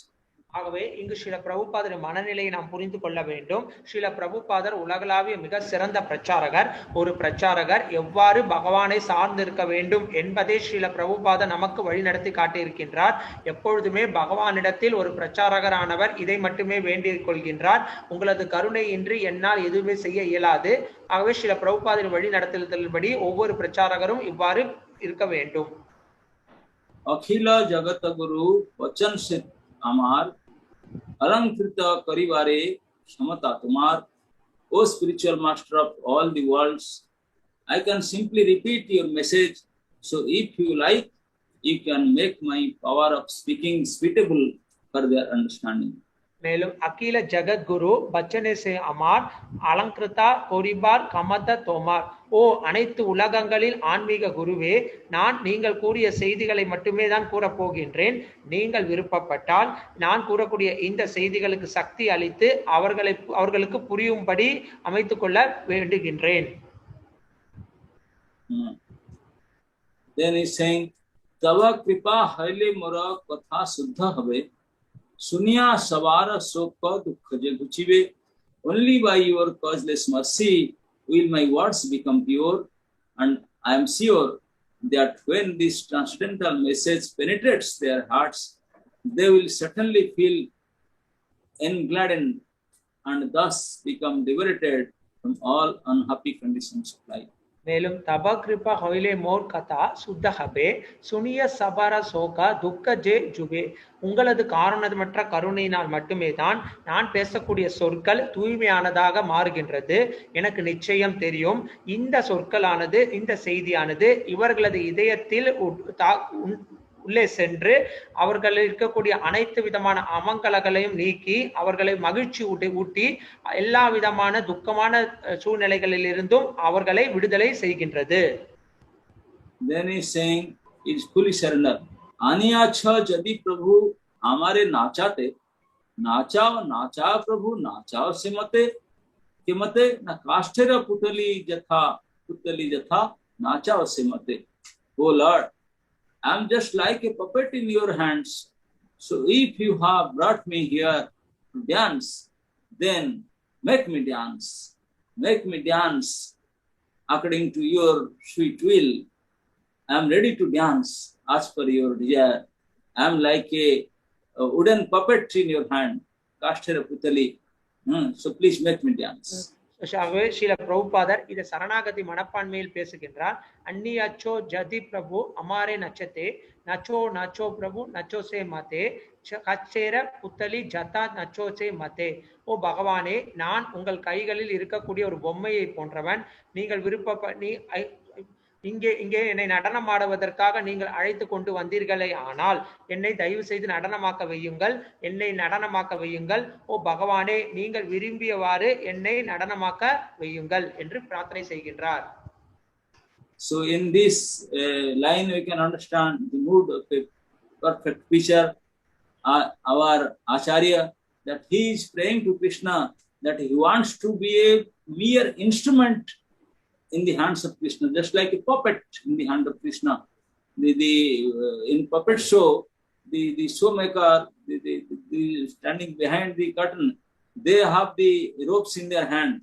ஆகவே இங்கு ஸ்ரீல பிரபுபாதர் மனநிலையை நாம் புரிந்து கொள்ள வேண்டும். ஸ்ரீல பிரபுபாதர் உலகளாவிய மிக சிறந்த பிரச்சாரகர். ஒரு பிரச்சாரகர் எவ்வாறு பகவானை சார்ந்திருக்க வேண்டும் என்பதை ஸ்ரீல பிரபுபாதர் நமக்கு வழிநடத்தி காட்டியிருக்கின்றார். எப்பொழுதுமே பகவானிடத்தில் ஒரு பிரச்சாரகரானவர் இதை மட்டுமே வேண்டிக் கொள்கின்றார், உங்களது கருணை இன்றி என்னால் எதுவுமே செய்ய இயலாது. ஆகவே ஸ்ரீல பிரபுபாதரின் வழி நடத்துதலின்படி ஒவ்வொரு பிரச்சாரகரும் இவ்வாறு இருக்க வேண்டும். அகில ஜகத் குரு வச்சன் சித் அமார் अलंकृत करिवारे क्षमता तुम्हार, O spiritual master of all the worlds, I can simply repeat your message, so if you like, you can make my power of speaking suitable for their understanding. மேலும் அகில ஜகத் குரு பச்சனே சே அமார் அலங்கிருதா கோரிபார் கமத தோமார், ஓ அனைத்து உலகங்களில் ஆன்மீக குருவே, நான் நீங்கள் கூறிய செய்திகளை மட்டுமே தான் கூறப் போகின்றேன். நீங்கள் விருப்பப்பட்டால் நான் கூறக்கூடிய இந்த செய்திகளுக்கு சக்தி அளித்து அவர்களுக்கு புரியும்படி அமைத்துக் கொள்ள வேண்டுகின்றேன். Then he is saying, Tava kripa haile mora katha suddha habe, Sunya savara sokka dukkha je guchive. Only by your causeless mercy will my words become pure, and I am sure that when this transcendental message penetrates their hearts, they will certainly feel engladdened and thus become liberated from all unhappy conditions of life. மேலும் தப கிருபா ஹொயிலே மோர் கதா சுத்த ஹபே சுனிய சபர சோகா துக்க J Zubair, உங்களது காரணமற்ற கருணையினால் மட்டுமே தான் நான் பேசக்கூடிய சொற்கள் தூய்மையானதாக மாறுகின்றது. எனக்கு நிச்சயம் தெரியும், இந்த சொற்களானது, இந்த செய்தியானது இவர்களது இதயத்தில் உள்ளே சென்று அவர்கள் இருக்கக்கூடிய அனைத்து விதமான அமங்கலங்களையும் நீக்கி அவர்களை மகிழ்ச்சி ஊட்டி எல்லா விதமான துக்கமான சூழ்நிலைகளில் இருந்தும் அவர்களை விடுதலை செய்கின்றது. Then he is saying, it is fully surrender. Aniyacha jadi prabhu hamare nachate, nacha prabhu nacha simate, kimate na kasthera putali jatha nacha simate. Oh Lord, I am just like a puppet in your hands. So if you have brought me here to dance, then make me dance. Make me dance according to your sweet will. I am ready to dance as per your desire. I am like a wooden puppet in your hand. Kasthara putali. So please make me dance. Srila பிரபுபாதர் இதை சரணாகதி மனப்பான்மையில் பேசுகின்றார். அன்னி அச்சோ ஜதி பிரபு அமாரே நச்சதே, nacho பிரபு nacho சே மதே, கச்சேர புத்தலி Jetha nacho சே மதே. ஓ பகவானே, நான் உங்கள் கைகளில் இருக்கக்கூடிய ஒரு பொம்மையை போன்றவன். நீங்கள் இங்கே என்னை நடனம் ஆடுவதற்காக நீங்கள் அழைத்து கொண்டு வந்தீர்களே, ஆனால் என்னை தயவு செய்து நடனமாக்க வையுங்கள். ஓ பகவானே, நீங்கள் விரும்பியவாறு என்னை நடனமாக்க வையுங்கள் என்று பிரார்த்தனை செய்கின்றார். So in this line we can understand the mood of a perfect preacher, our Acharya, that he is praying to Krishna that he wants to be a mere instrument in the hands of Krishna, just like a puppet in the hand of Krishna. In puppet show, the showmaker, the standing behind the curtain, they have the ropes in their hand,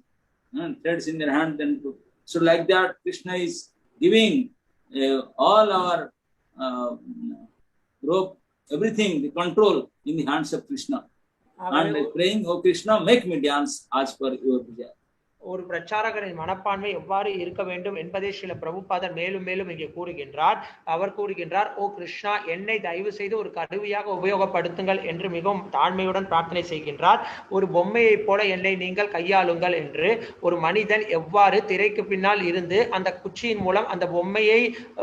threads in their hand. And so like that, Krishna is giving all our rope, everything, the control in the hands of Krishna. And praying, oh Krishna, make me dance as per your desire. ஒரு பிரச்சாரகரின் மனப்பான்மை எவ்வாறு இருக்க வேண்டும் என்பதை ஸ்ரீல பிரபுபாதர் மேலும் மேலும் இங்கே கூறுகின்றார். அவர் கூறுகின்றார், ஓ கிருஷ்ணா, என்னை தயவு செய்து ஒரு கருவியாக உபயோகப்படுத்துங்கள் என்று மிகவும் தாழ்மையுடன் பிரார்த்தனை செய்கின்றார். ஒரு பொம்மையை போல என்னை நீங்கள் கையாளுங்கள் என்று. ஒரு மனிதன் எவ்வாறு திரைக்கு பின்னால் இருந்து அந்த குச்சியின் மூலம் அந்த பொம்மையை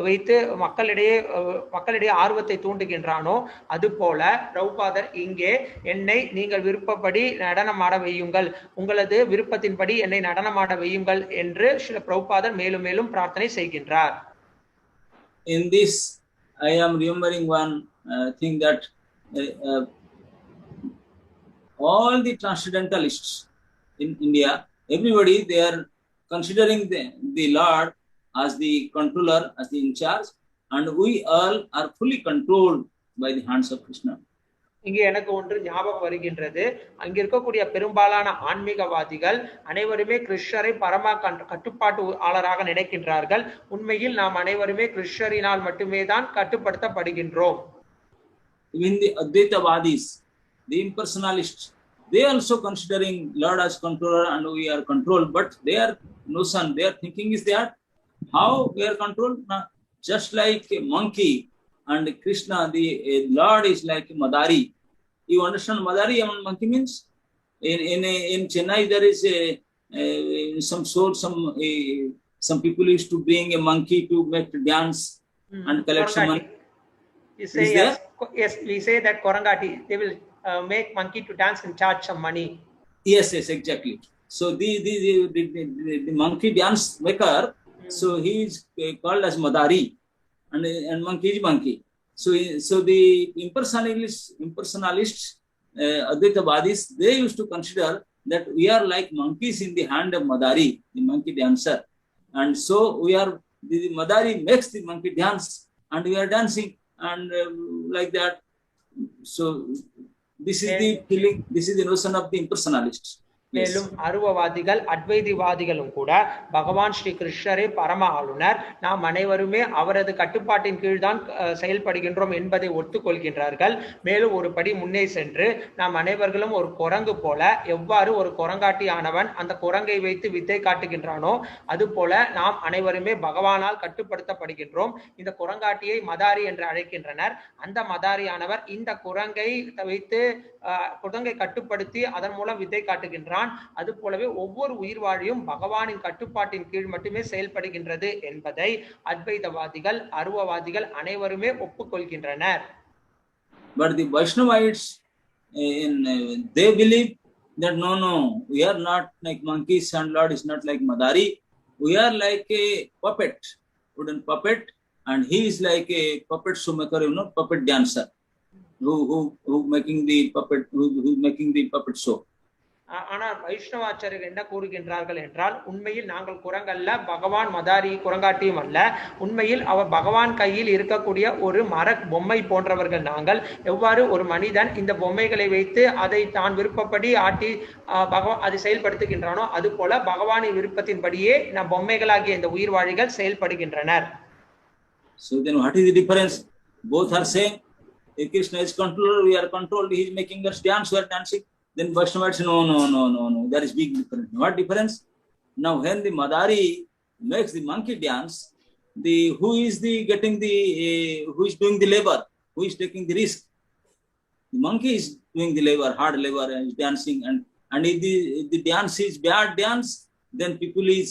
வைத்து மக்களிடையே ஆர்வத்தை தூண்டுகின்றானோ, அதுபோல பிரபுபாதர் இங்கே என்னை நீங்கள் விருப்பப்படி நடனமாட வையுங்கள், உங்களது விருப்பத்தின்படி என்னை நடனமாட வையுங்கள் என்று ஸ்ரீல பிரபுபாதர் மேலும் மேலும் பிரார்த்தனை செய்கின்றார். In this, I am remembering one thing that all the transcendentalists in India, everybody, they are considering the Lord as the controller, as the in charge, and we all are fully controlled by the hands of Krishna. இங்கே எனக்கு ஒன்று ஞாபகம் வருகின்றது. அங்க இருக்கக்கூடிய பெரும்பாலான ஆன்மீகவாதிகள் அனைவருமே கிருஷ்ணரை பரம கட்டுப்பாட்டு ஆளராக நினைக்கின்றார்கள். உண்மையில் நாம் அனைவருமே கிருஷ்ணரினால் மட்டுமே தான் கட்டுப்படுத்தப்படுகின்றோம். Even the Advaitavadis, the impersonalists, they also considering Lord as controller and we are controlled, but their notion, their thinking is that how we are controlled? Just like a monkey and Krishna, the Lord is like a Madari. You understand Madari and monkey means? In Chennai there is some people used to bring a monkey to make dance and collect some money. You say yes, we say that Korangati, they will make monkey to dance and charge some money. Yes, exactly. So the monkey dance maker, so he is called as Madari, and monkey is monkey. So the impersonalists, Advaitavadis, they used to consider that we are like monkeys in the hand of Madari, the monkey dancer, and so we are the Madari makes the monkey dance, and we are dancing, and like that. So this is the feeling, this is the notion of the impersonalists. மேலும் அருவவாதிகள் அத்வைதிவாதிகளும் கூட பகவான் ஸ்ரீ கிருஷ்ணரே பரம ஆளுநர், நாம் அனைவருமே அவரது கட்டுப்பாட்டின் கீழ் தான் செயல்படுகின்றோம் என்பதை ஒத்துக்கொள்கின்றார்கள். மேலும் ஒரு படி முன்னே சென்று நாம் அனைவர்களும் ஒரு குரங்கு போல, எவ்வாறு ஒரு குரங்காட்டி ஆனவன் அந்த குரங்கை வைத்து வித்தை காட்டுகின்றானோ அதுபோல நாம் அனைவருமே பகவானால் கட்டுப்படுத்தப்படுகின்றோம். இந்த குரங்காட்டியை மதாரி என்று அழைக்கின்றனர். அந்த மதாரியானவர் இந்த குரங்கை வைத்து குரங்கை கட்டுப்படுத்தி அதன் மூலம் வித்தை காட்டுகின்றான். அது போலவே ஒவ்வொரு உயிர் வாழியும் பகவானின் கட்டுப்பாட்டின் கீழ் மட்டுமே செயல்படுகின்றது என்பதை அத்வைதவாதிகள் அருவவாதிகள் அனைவருமே ஒப்புக்கொள்கின்றனர். But the Vaishnavites, they believe that no, we are not like monkeys and Lord is not like Madari. We are like a puppet, wooden puppet, and he is like a puppet shoemaker, puppet dancer. Who making the puppet, who making the puppet show. ஆனால் வைஷ்ணவாச்சாரியர்கள் என்ன கூறுகின்றார்கள் என்றால், உண்மையில் நாங்கள் குரங்கல்ல, பகவான் மதாரி குரங்காட்டியும் அல்ல. உண்மையில் அவர் பகவான் கையில் இருக்கக்கூடிய ஒரு மர பொம்மை போன்றவர்கள் நாங்கள். எவ்வாறு ஒரு மனிதன் இந்த பொம்மைகளை வைத்து அதை தான் விருப்பப்படி ஆட்டி அதை செயல்படுத்துகின்றானோ அது போல பகவானின் விருப்பத்தின்படியே நம் பொம்மைகளாகிய இந்த உயிர் வாழிகள் செயல்படுகின்றனர். So then what is the difference? Both are saying Krishna is controller, we are controlled, he is making us dance, we are dancing. Then Vaishnavas say, no, there is big difference. What difference? Now when the Madari makes the monkey dance, who is doing the labor? Who is taking the risk? The monkey is doing the labor, hard labor, and is dancing. And if the dance is bad dance, then people is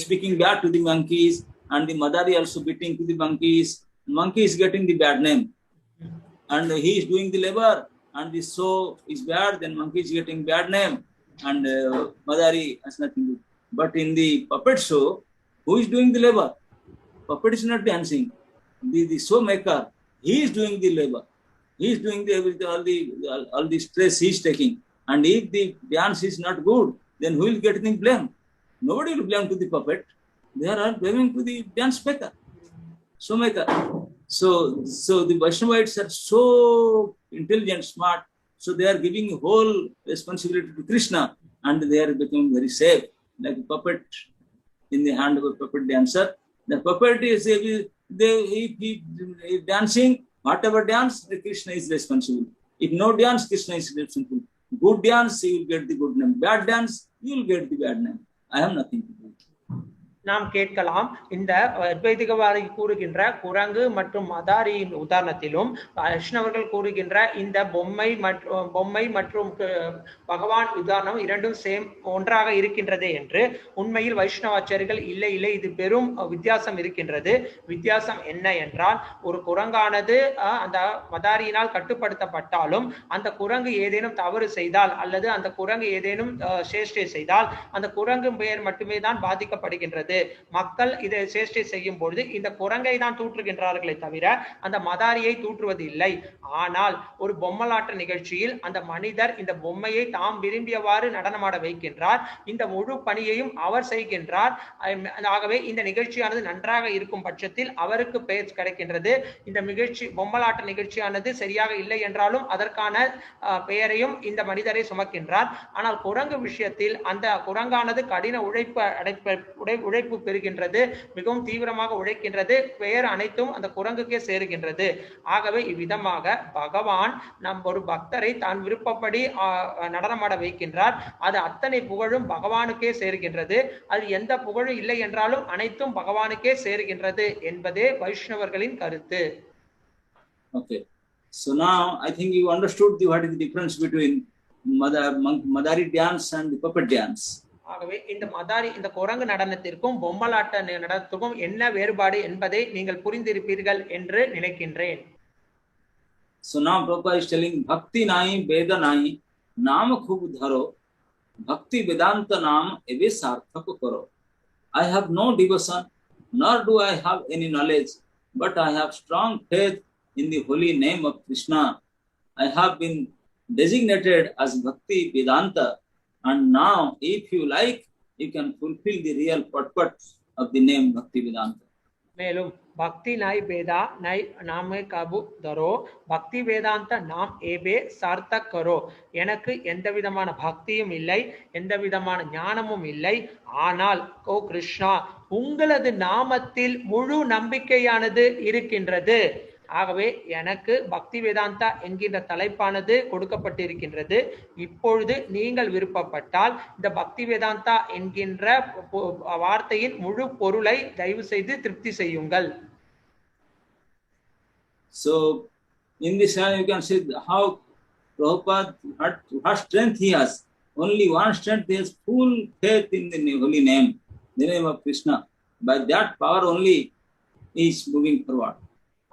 speaking bad to the monkeys, and the Madari also beating to the monkeys. Monkey is getting the bad name. And he is doing the labor, and the show is bad, then monkey is getting bad name, and Madari has nothing to do. But in the puppet show, who is doing the labor? Puppet is not dancing. The show maker, he is doing the labor. He is doing all the stress he is taking. And if the dance is not good, then who will get the blame? Nobody will blame to the puppet. They are all blaming to the dance maker, show maker. So the Vaishnavites are so intelligent, smart. So they are giving whole responsibility to Krishna, and they are becoming very safe, like a puppet in the hand of a puppet dancer. The puppet is if dancing, whatever dance, Krishna is responsible. If no dance, Krishna is responsible. Good dance, you will get the good name. Bad dance, you will get the bad name. I have nothing to do. நாம் கேட்கலாம், இந்த அத்வைதிகவாதி கூறுகின்ற குரங்கு மற்றும் மதாரியின் உதாரணத்திலும் வைஷ்ணவர்கள் கூறுகின்ற இந்த பொம்மை மற்றும் பகவான் உதாரணம் இரண்டும் ஒன்றாக இருக்கின்றதே என்று. உண்மையில் வைஷ்ணவாச்சாரியர்கள் இல்லை, இது பெரும் வித்தியாசம் இருக்கின்றது. வித்தியாசம் என்ன என்றால், ஒரு குரங்கானது அந்த மதாரியினால் கட்டுப்படுத்தப்பட்டாலும் அந்த குரங்கு ஏதேனும் தவறு செய்தால் அல்லது அந்த குரங்கு ஏதேனும் சேஷ்டை செய்தால் அந்த குரங்கு பெயர் மட்டுமே தான் பாதிக்கப்படுகின்றது. இருக்கிறது. மக்கள் இதை சேஷ்டை செய்யும் பொழுது இந்த குரங்கை தான் தூற்றுகின்றார்களே தவிர அந்த மதாரியை தூற்றுவதில்லை. ஆனால் ஒரு பொம்மலாட்ட நிகழ்ச்சியில் அந்த மனிதர் இந்த பொம்மையை தாம் விரும்பியவாறு நடனமாட வைக்கின்றார். இந்த முழு பணியையும் அவர் செய்கின்றார். ஆகவே இந்த நிகழ்ச்சியானது நன்றாக இருக்கும் பட்சத்தில் அவருக்கு பெயர் கிடைக்கின்றது. இந்த நிகழ்ச்சி பொம்மலாட்ட நிகழ்ச்சியானது சரியாக இல்லை என்றாலும் அதற்கான பெயரையும் இந்த மனிதரை சுமக்கின்றார். ஆனால் குரங்கு விஷயத்தில் அந்த குரங்கானது கடின உழைப்பு பெறுகின்றது, மிகவும் தீவிரமாக உழைக்கின்றது, பெயர் அனைத்தும் அந்த குரங்குக்கே சேருகின்றது. ஆகவே இவ்விதமாக பகவான் நம் ஒரு பக்தரை தான் விருப்பப்படி நடனமாட வைக்கின்றார். அது அத்தனை புகழும் பகவானுக்கே சேருகின்றது. அது எந்த புகழும் இல்லை என்றாலும் அனைத்தும் பகவானுக்கே சேருகின்றது என்பதே வைஷ்ணவர்களின் கருத்து. Okay, so now I think you understood what is the difference between Madari dance and the puppet dance. ஆகவே இந்த குரங்கு நடனத்திற்கும் பொம்மலாட்ட நடனத்திற்கும் என்ன வேறுபாடு என்பதை நீங்கள் புரிந்திருப்பீர்கள் என்று நினைக்கின்றேன். So now Prabhupada is telling bhakti nahi veda nahi naam khub dharo bhakti vedanta naam eve sarthak karo. I have no devotion nor do I have any knowledge, but I have strong faith in the holy name of Krishna. I have been designated as Bhakti Vedanta, and now if you like you can fulfill the real purpose of the name Bhakti Vedanta. மேலும் பக்தி நாய் பேதா நாய் நாமே கபு தரோ பக்தி வேதாந்த நாம் ஏபே சார்த்தக் கரோ. எனக்கு எந்த விதமான பக்தியும் இல்லை, எந்த விதமான ஞானமும் இல்லை. ஆனால் ஓ கிருஷ்ணா, உங்களது நாமத்தில் முழு நம்பிக்கையானது இருக்கின்றது. ஆகவே எனக்கு பக்தி வேதாந்தா என்கின்ற தலைப்பானது கொடுக்கப்பட்டிருக்கின்றது. இப்பொழுது நீங்கள் விருப்பப்பட்டால் இந்த பக்தி வேதாந்தா என்கின்ற வார்த்தையின் முழு பொருளை தயவு செய்து திருப்தி செய்யுங்கள். So in this way you can see how Prabhupada, what strength he has. Only one strength, he has full faith in the holy name, the name of Krishna. By that power only he is moving forward.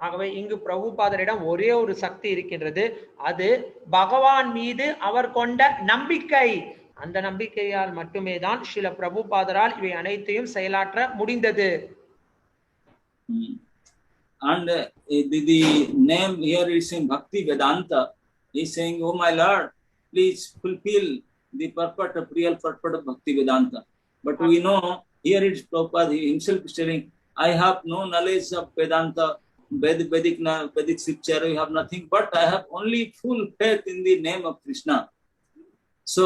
ஆகவே இங்கு பிரபுபாதரிடம் ஒரே ஒரு சக்தி இருக்கின்றது, அது பகவான் மீது அவர் கொண்ட நம்பிக்கை. அந்த நம்பிக்கையால் மட்டுமே தான் ஸ்ரீல பிரபுபாதரால் இவை அனைத்தையும் செயலாற்ற முடிந்தது. And the name here is saying Bhakti Vedanta. He is saying, oh my Lord, please fulfill the purpose of real purpose of Bhakti Vedanta. But we know here it's Prabhupada himself is telling, I have no knowledge of Vedanta, Vedic scripture, I have nothing, but I have only full faith in the name of Krishna. So,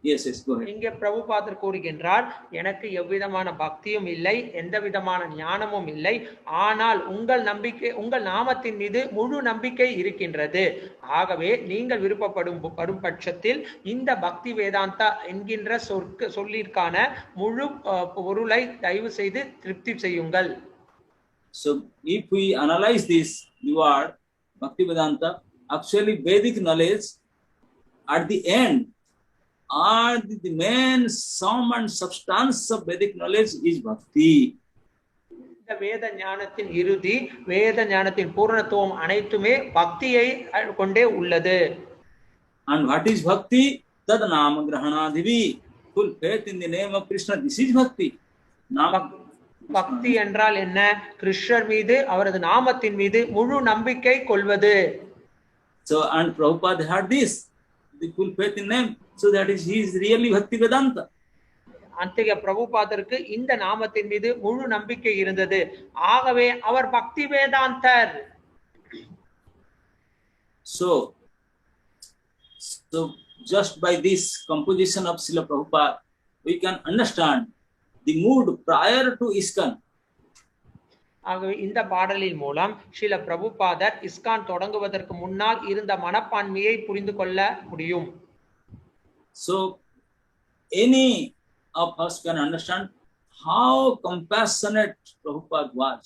yes, go ahead. இங்கே பிரபுபாதர் கூறுகின்றார், எனக்கு எவ்விதமான பக்தியும் இல்லை, எந்த விதமான ஞானமும் இல்லை, ஆனால் உங்கள் நாமத்தின் மீது முழு நம்பிக்கை இருக்கின்றது. ஆகவே நீங்கள் விருப்பப்படும் பட்சத்தில் இந்த பக்தி வேதாந்தா என்கின்ற சொல்லிற்கான முழு பொருளை தயவு செய்து திருப்தி செய்யுங்கள். So if we analyze this, the word Bhakti Vedanta, actually Vedic knowledge at the end, or the main sum and substance of Vedic knowledge is Bhakti. இந்த வேத ஞானத்தின் இறுதி, வேத ஞானத்தின் பூரணத்துவம் அனைத்துமே பக்தியை கொண்டே உள்ளது. And what is Bhakti? Tad nama grahanadhivi. Full faith in the name of Krishna. This is Bhakti. பக்தி என்றால் என்ன? கிருஷ்ணர் மீது, அவரது நாமத்தின் மீது முழு நம்பிக்கை கொள்வது. So and Prabhupada had this, the full faith in name, so that he is really Bhakti Vedanta. அன்றைய பிரபுபாதருக்கு இந்த நாமத்தின் மீது முழு நம்பிக்கை இருந்தது. ஆகவே அவர் பக்தி வேதாந்தர். So just by this composition of Srila Prabhupada, we can understand the mood prior to ISKCON. ஆகவே இந்த பாடலின் மூலம் ஸ்ரீல பிரபுபாதர் இஸ்கான் தொடங்குவதற்கு முன்னால் இருந்த மனப்பான்மையை புரிந்து கொள்ள முடியும். So any of us can understand how compassionate Prabhupada was,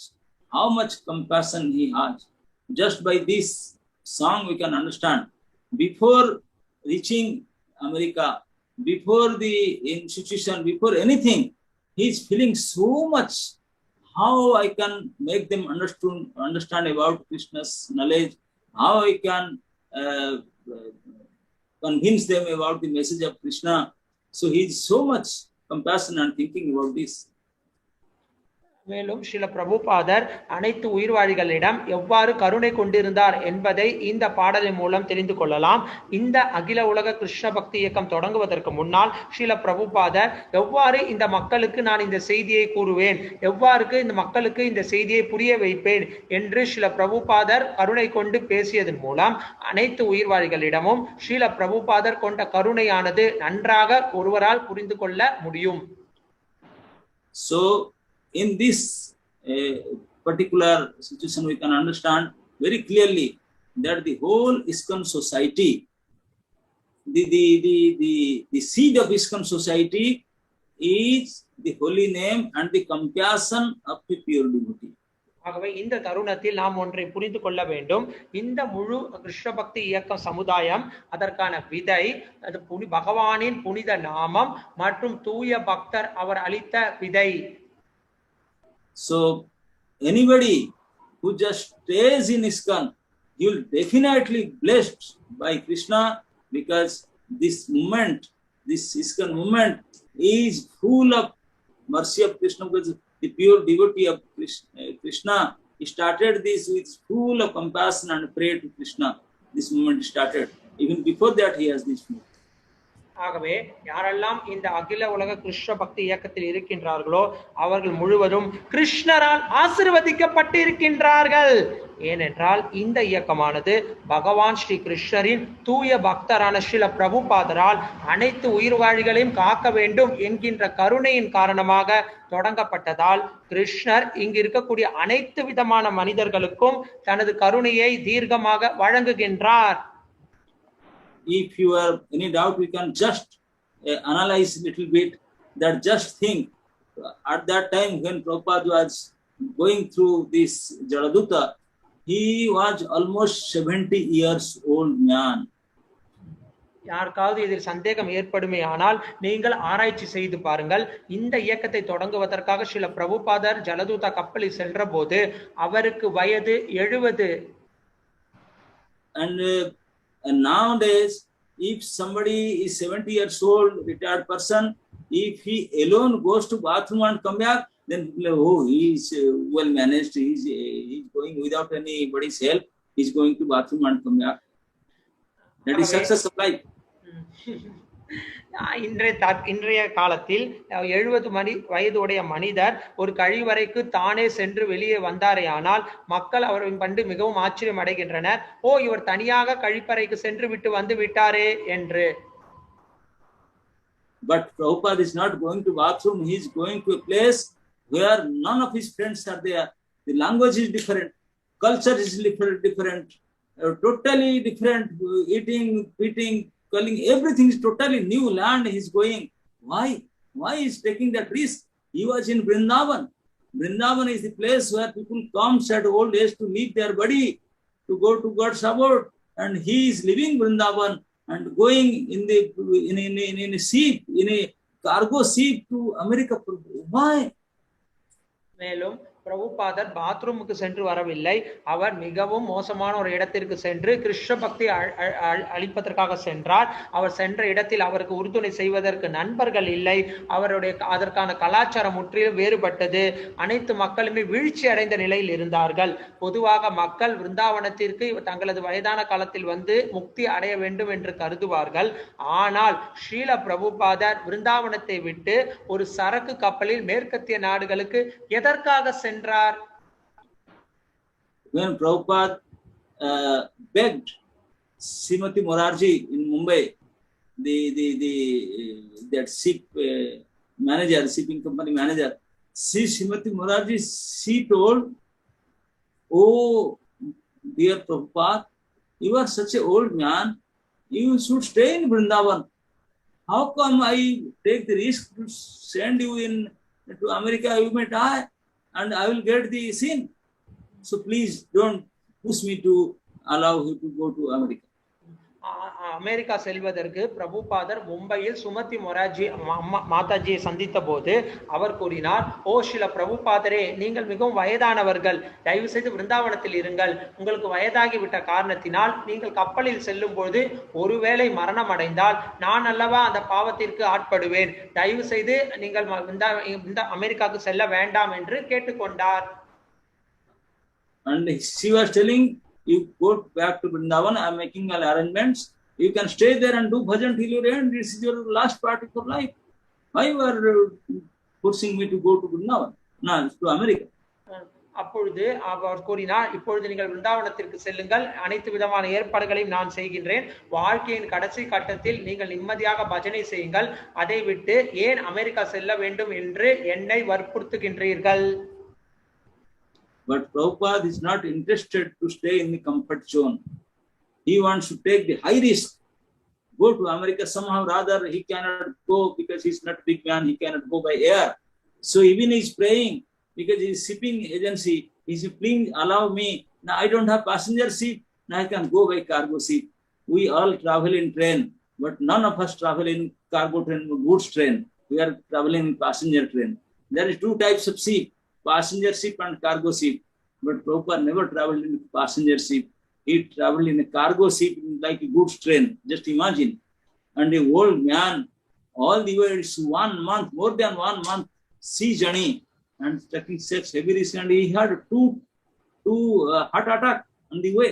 how much compassion he has. Just by this song we can understand. Before reaching America, before the institution, before anything, he is feeling so much. How I can make them understand about Krishna's knowledge, how I can convince them about the message of Krishna. So he is so much compassion and thinking about this. மேலும் ஸ்ரீல பிரபுபாதர் அனைத்து உயிர்வாழிகளிடம் எவ்வாறு கருணை கொண்டிருந்தார் என்பதை இந்த பாடலின் மூலம் தெரிந்து கொள்ளலாம். இந்த அகில உலக கிருஷ்ண பக்தி இயக்கம் தொடங்குவதற்கு முன்னால் ஸ்ரீல பிரபுபாதர் எவ்வாறு இந்த மக்களுக்கு நான் இந்த செய்தியை கூறுவேன், எவ்வாறு இந்த மக்களுக்கு இந்த செய்தியை புரிய வைப்பேன் என்று ஸ்ரீல பிரபுபாதர் கருணை கொண்டு பேசியதன் மூலம் அனைத்து உயிர்வாழிகளிடமும் ஸ்ரீல பிரபுபாதர் கொண்ட கருணையானது நன்றாக ஒருவரால் புரிந்து கொள்ள முடியும். So in this particular situation, we can understand very clearly that the whole ISKCON society, the seed of ISKCON society is the holy name and the compassion of the pure devotee. ஆகவே இந்த தருணத்தில் நாம் ஒன்றை புரிந்து கொள்ள வேண்டும். இந்த முழு கிருஷ்ண பக்தி இயக்கம் சமுதாயம், அதற்கான விதை அது பகவானின் புனித நாமம் மற்றும் தூய பக்தர் அவர் அளித்த விதை. So anybody who just stays in ISKCON, he will definitely blessed by Krishna, because this movement, this ISKCON movement is full of mercy of Krishna, because the pure devotee of Krishna started this with full of compassion and prayer to Krishna. This movement started. Even before that he has this movement. ஆகவே யாரெல்லாம் இந்த அகில உலக கிருஷ்ண பக்தி இயக்கத்தில் இருக்கின்றார்களோ அவர்கள் முழுவதும் கிருஷ்ணரால் ஆசீர்வதிக்கப்பட்டிருக்கின்றார்கள். ஏனென்றால் இந்த இயக்கமானது பகவான் ஸ்ரீ கிருஷ்ணரின் தூய பக்தரான ஸ்ரீல பிரபுபாதரால் அனைத்து உயிர்வாழிகளையும் காக்க வேண்டும் என்கின்ற கருணையின் காரணமாக தொடங்கப்பட்டதால் கிருஷ்ணர் இங்கு இருக்கக்கூடிய அனைத்து விதமான மனிதர்களுக்கும் தனது கருணையை தீர்க்கமாக வழங்குகின்றார். If you have any doubt, we can just analyze a little bit. That just think, at that time when Prabhupada was going through this Jaladuta, he was almost 70 years old man. யாருக்காவது இதில் சந்தேகம் ஏற்படுமே ஆனால் நீங்கள் ஆராய்ச்சி செய்து பாருங்கள். இந்த இயக்கத்தை தொடங்குவதற்காக ஸ்ரீல பிரபுபாதர் ஜலதூதா கப்பலில் சென்ற போது அவருக்கு வயது 70. And nowadays, if somebody is 70 years old, retired person, if he alone goes to bathroom and come back, then oh, he is well managed. He's going without anybody's help. He's going to bathroom and come back. That is success of life. இன்றைய காலத்தில் 70 வயதுடைய மனிதர் ஒரு கழிவறைக்கு தானே சென்று வெளியே வந்தாரே ஆனால் மக்கள் அவரை கண்டு மிகவும் ஆச்சரியம் அடைகின்றனர். ஓ, இவர் தனியாக கழிப்பறைக்கு சென்று விட்டு வந்து விட்டாரே என்று. But Prabhupada is not going to bathroom. He is going to a place where none of his friends are there. The language is different, culture is different, totally different. Eating, calling, everything is totally new land he is going. Why is taking that risk? He was in Vrindavan. Vrindavan is the place where people come at old age to leave their body to go to God's abode, and he is leaving Vrindavan and going in a ship, in a cargo ship to America. Why? மேலும் பிரபுபாதர் பாத்ரூமுக்கு சென்று வரவில்லை. அவர் மிகவும் மோசமான ஒரு இடத்திற்கு சென்று கிருஷ்ண பக்தி அளிப்பதற்காக சென்றார். அவர் சென்ற இடத்தில் அவருக்கு உறுதுணை செய்வதற்கு நண்பர்கள் இல்லை. அவருடைய அதற்கான கலாச்சாரம் முற்றிலும் வேறுபட்டது. அனைத்து மக்களுமே வீழ்ச்சி அடைந்த நிலையில் இருந்தார்கள். பொதுவாக மக்கள் விருந்தாவனத்திற்கு தங்களது வயதான காலத்தில் வந்து முக்தி அடைய வேண்டும் என்று கருதுவார்கள். ஆனால் ஸ்ரீல பிரபுபாதர் விருந்தாவனத்தை விட்டு ஒரு சரக்கு கப்பலில் மேற்கத்திய நாடுகளுக்கு எதற்காக சென்றார்? When Prabhupada begged Srimati Morarji in Mumbai, that ship manager, shipping company manager, Srimati Morarji, she told, "Oh, dear Prabhupada, you are such an old man. You should stay in Vrindavan. How come I take the risk to send you to America? You may die, and I will get the sin. So please don't push me to allow you to go to America." America செல்வதற்கு பிரபுபாதர் மும்பையில் சுமதி மொராஜி மாதாஜியை சந்தித்த போது அவர் கூறினார், ஓ சில பிரபுபாதரே, நீங்கள் மிகவும் வயதானவர்கள், தயவு செய்து விருந்தாவனத்தில் இருங்கள். உங்களுக்கு வயதாகிவிட்ட காரணத்தினால் நீங்கள் கப்பலில் செல்லும் போது ஒருவேளை மரணம் அடைந்தால் நான் அல்லவா அந்த பாவத்திற்கு ஆட்படுவேன். தயவு செய்து நீங்கள் அமெரிக்காவுக்கு செல்ல வேண்டாம் என்று கேட்டுக்கொண்டார். And she was telling, you go back to Vrindavan, I am making all arrangements. You can stay there and do bhajan till your end. This is your last part of your life. Why you are forcing me to go to Vrindavan? No, to America. அப்பொழுது அவர் கூறினார், இப்பொழுது நீங்கள் விருந்தாவனத்திற்கு செல்லுங்கள், அனைத்து விதமான ஏற்பாடுகளையும் நான் செய்கின்றேன். வாழ்க்கையின் கடைசி கட்டத்தில் நீங்கள் நிம்மதியாக பஜனை செய்யுங்கள். அதை விட்டு ஏன் அமெரிக்கா செல்ல வேண்டும் என்று என்னை வற்புறுத்துகின்றீர்கள்? But Prabhupada is not interested to stay in the comfort zone. He wants to take the high risk, go to America. Somehow rather he cannot go because he's not big man, he cannot go by air. So even he's praying because his shipping agency, he's please allow me. Now I don't have passenger seat, now I can go by cargo seat. We all travel in train, but none of us travel in cargo train, goods train. We are traveling in passenger train. There is two types of seat, passenger ship and cargo ship. But Prabhupada never traveled in passenger ship. He traveled in a cargo ship like a goods train. Just imagine. And the old man, all the way it's 1 month, more than 1 month sea journey and taking such heavy risk, and he had two heart attack on the way.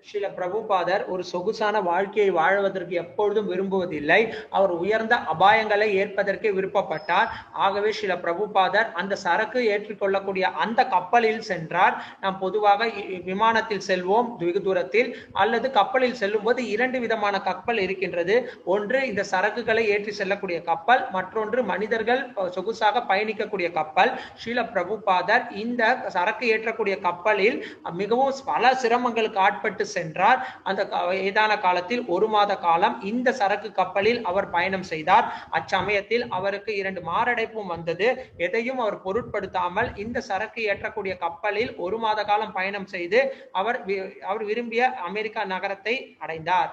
Srila பிரபுபாதர் ஒரு சொகுசான வாழ்க்கையை வாழ்வதற்கு எப்பொழுதும் விரும்புவதில்லை. அவர் உயர்ந்த அபாயங்களை ஏற்பதற்கு விருப்பப்பட்டார். ஆகவே ஸ்ரீல பிரபுபாதர் அந்த சரக்கு ஏற்றிக்கொள்ளக்கூடிய அந்த கப்பலில் சென்றார். நாம் பொதுவாக விமானத்தில் செல்வோம் வெகு தூரத்தில், அல்லது கப்பலில் செல்லும் போது 2 விதமான கப்பல் இருக்கின்றது. ஒன்று இந்த சரக்குகளை ஏற்றி செல்லக்கூடிய கப்பல், மற்றொன்று மனிதர்கள் சொகுசாக பயணிக்கக்கூடிய கப்பல். ஸ்ரீல பிரபுபாதர் இந்த சரக்கு ஏற்றக்கூடிய கப்பலில் மிகவும் பல சிரமங்களுக்கு ஆட்பட்டு சென்றார். அந்த ஏதான காலத்தில் 1 மாத காலம் இந்த சரக்கு கப்பலில் அவர் பயணம் செய்தார். அச்சமயத்தில் அவருக்கு 2 மாரடைப்பும் வந்தது. எதையும் அவர் பொருட்படுத்தாமல் இந்த சரக்கு ஏற்றக்கூடிய கப்பலில் 1 மாத காலம் பயணம் செய்து அவர் விரும்பிய அமெரிக்கா நகரத்தை அடைந்தார்.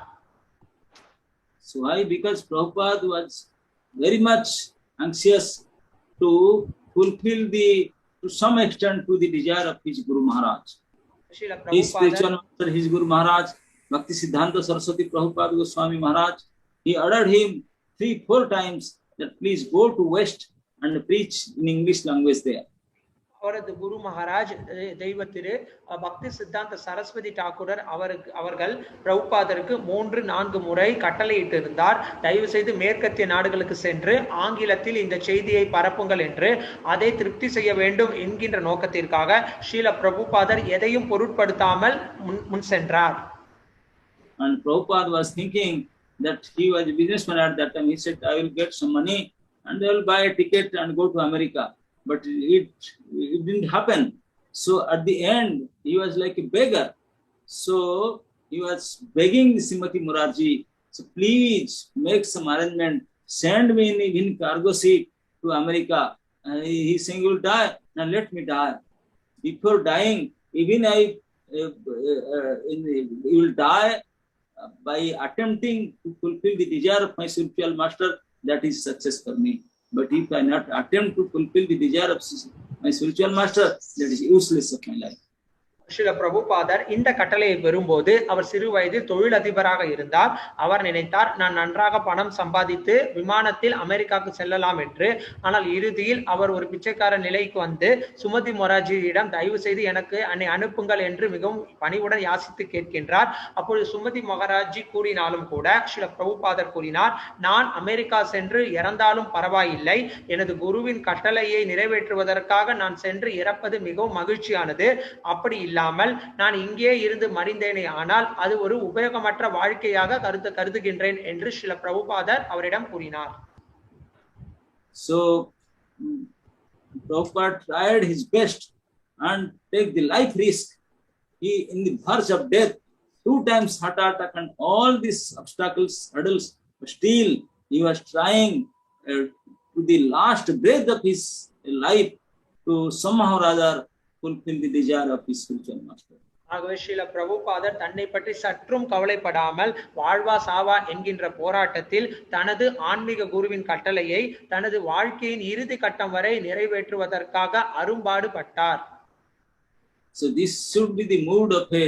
So why? Because Prabhupada was very much anxious to fulfill to some extent to the desire of his Guru Maharaj. His spiritual master, his Guru Maharaj, Bhakti Siddhanta Saraswati Prabhupada Goswami Maharaj, he ordered him 3-4 times that please go to West and preach in English language there. அவரது குரு மகாராஜ் தெய்வ திரு பக்தி சித்தாந்த சரஸ்வதி டாக்கூரர் அவர்கள் பிரபுபாதருக்கு 3-4 முறை கட்டளையிட்டு இருந்தார். தயவு செய்து மேற்கத்திய நாடுகளுக்கு சென்று ஆங்கிலத்தில் இந்த செய்தியை பரப்புங்கள் என்று. அதை திருப்தி செய்ய வேண்டும் என்கின்ற நோக்கத்திற்காக ஸ்ரீல பிரபுபாதர் எதையும் பொருட்படுத்தாமல் முன் சென்றார். And Prabhupada was thinking that he was a businessman at that time. He said, I will get some money and I will buy a ticket and go to America. But it didn't happen. So at the end, he was like a beggar. So he was begging Srimati Morarji, so please make some arrangement, send me in cargo seat to America. He saying, you will die, now let me die. Before dying, even you will die by attempting to fulfill the desire of my spiritual master. That is success for me. But if I not attempt to fulfill the desire of my spiritual master, that is useless of my life. Srila பிரபுபாதர் இந்த கட்டளையை பெறும்போது அவர் சிறு வயதில் தொழிலதிபராக இருந்தார். அவர் நினைத்தார், நான் நன்றாக பணம் சம்பாதித்து விமானத்தில் அமெரிக்காவுக்கு செல்லலாம் என்று. ஆனால் இறுதியில் அவர் ஒரு பிச்சைக்கார நிலைக்கு வந்து சுமதி மொராஜியிடம் தயவு செய்து எனக்கு என்னை அனுப்புங்கள் என்று மிகவும் பணிவுடன் யாசித்து கேட்கின்றார். அப்பொழுது சுமதி மொராஜி கூறினாலும் கூட ஸ்ரீல பிரபுபாதர் கூறினார், நான் அமெரிக்கா சென்று இறந்தாலும் பரவாயில்லை, எனது குருவின் கட்டளையை நிறைவேற்றுவதற்காக நான் சென்று இறப்பது மிகவும் மகிழ்ச்சியானது. அப்படி இல்லாமல் நான் இங்கே இருந்து மறிந்தேனே ஆனால் அது ஒரு உபயோகமற்ற வாழ்க்கையாக கருதுகின்றேன் என்று ஸ்ரீல பிரபுபாதர் அவரிடம் கூறினார். So Prabhupada tried his best and take the life risk. He in the verge of death, 2 times heart attack and all these obstacles, hurdles, still he was trying to the last breath of his life to somehow rather fulfill the desire of his spiritual master. ஆகவே ஸ்ரீல பிரபுபாதர் தன்னை பற்றி சற்றும் கவலைப்படாமல் வாழ்வா சாவா என்கின்ற போராட்டத்தில் தனது ஆன்மீக குருவின் கட்டளையை தனது வாழ்க்கையின் இறுதி கட்டம் வரை நிறைவேற்றுவதற்காக அரும்பாடுபட்டார். So this should be the mood of a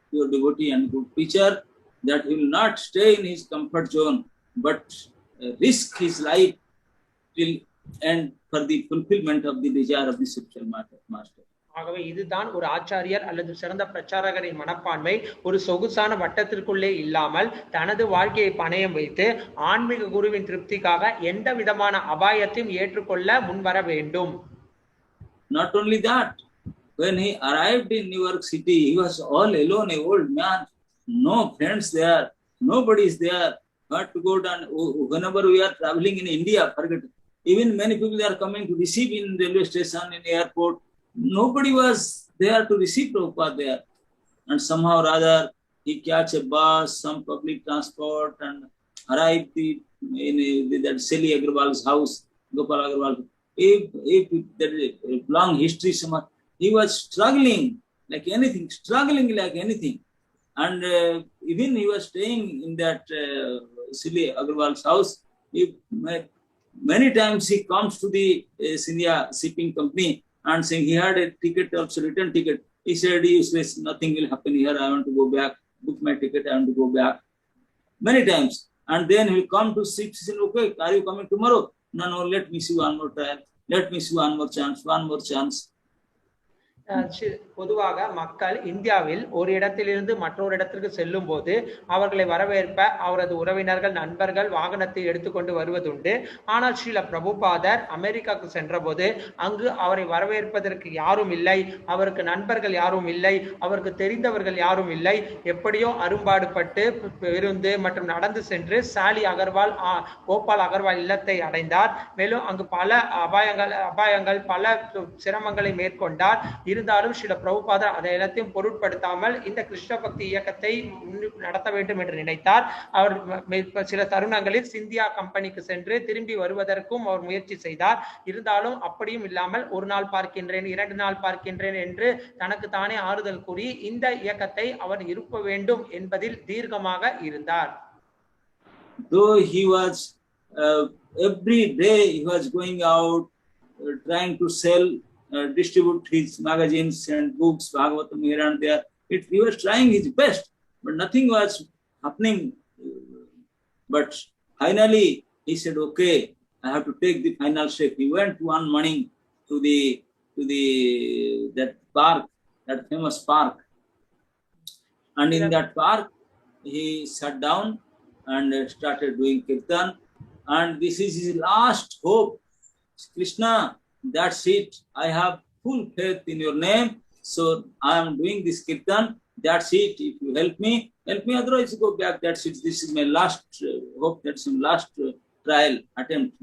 pure devotee and good preacher, that he will not stay in his comfort zone but risk his life till end for the fulfillment of the desire of the spiritual master. ஆகவே இதுதான் ஒரு ஆச்சாரியர் அல்லது சிறந்த பிரச்சாரகரின் மனப்பான்மை. ஒரு சொகுசான வட்டத்திற்குள்ளே இல்லாமல் தனது வாழ்க்கையை பணயம் வைத்து ஆன்மீக குருவின் திருப்திக்காக எந்த விதமான அபாயத்தையும் ஏற்றுக்கொள்ள முன்வர வேண்டும். Not only that, when he arrived in New York City, he was all alone, a old man, no friends there, nobody is there. Had to go down. Whenever we are traveling in India, forget it. Even many people are coming to receive in railway station, in airport. Nobody was there to receive Prabhupada there. And somehow or other, he catch a bus, some public transport, and arrived in that Sally Agarwal's house, Gopal Agarwal. If there is a long history, somehow, he was struggling like anything. And even he was staying in that Sally Agarwal's house. Many times he comes to the Sindhya shipping company and saying he had a ticket, also return ticket. He said, useless, nothing will happen here. I want to go back. Book my ticket. I want to go back. Many times. And then he will come to ship. He said, okay, are you coming tomorrow? No, let me see one more time. Let me see one more chance. பொதுவாக மக்கள் இந்தியாவில் ஒரு இடத்திலிருந்து மற்றொரு இடத்திற்கு செல்லும் போது அவர்களை வரவேற்ப அவரது உறவினர்கள், நண்பர்கள் வாகனத்தை எடுத்துக்கொண்டு வருவதுண்டு. ஆனால் ஸ்ரீல பிரபுபாதர் அமெரிக்காவுக்கு சென்ற போது அங்கு அவரை வரவேற்பதற்கு யாரும் இல்லை, அவருக்கு நண்பர்கள் யாரும் இல்லை, அவருக்கு தெரிந்தவர்கள் யாரும் இல்லை. எப்படியோ அரும்பாடுபட்டு விருந்து மற்றும் நடந்து சென்று சாலி அகர்வால், கோபால் அகர்வால் இல்லத்தை அடைந்தார். மேலும் அங்கு பல அபாயங்கள் பல சிரமங்களை மேற்கொண்டார். இருந்தாலும் ஸ்ரீல பிரபுபாதர் அதை எல்லாத்தையும் பொருட்படுத்தாமல் இந்த கிருஷ்ண பக்தி இயக்கத்தை நடத்த வேண்டும் என்று நினைத்தார். அவர் சில தருணங்களில் சிந்தியா கம்பெனிக்கு சென்று திரும்பி வருவதற்கும் அவர் முயற்சி செய்தார். இருந்தாலும் அப்படியும் இல்லாமல் ஒரு நாள் பார்க்கின்றேன், 2 நாள் பார்க்கின்றேன் என்று தனக்கு தானே ஆறுதல் கூறி இந்த இயக்கத்தை அவர் இருப்ப வேண்டும் என்பதில் தீர்க்கமாக இருந்தார். Though he was every day he was going out trying to sell, distribute his magazines and books, Bhagavatam here and there. He was trying his best, but nothing was happening. But finally, he said, okay, I have to take the final step. He went one morning to that park, that famous park. And in that park, he sat down and started doing kirtan. And this is his last hope. Krishna, that's it. I have full faith in your name. So I am doing this kirtan. That's it. If you help me. Otherwise, go back. That's it. This is my last hope. That's my last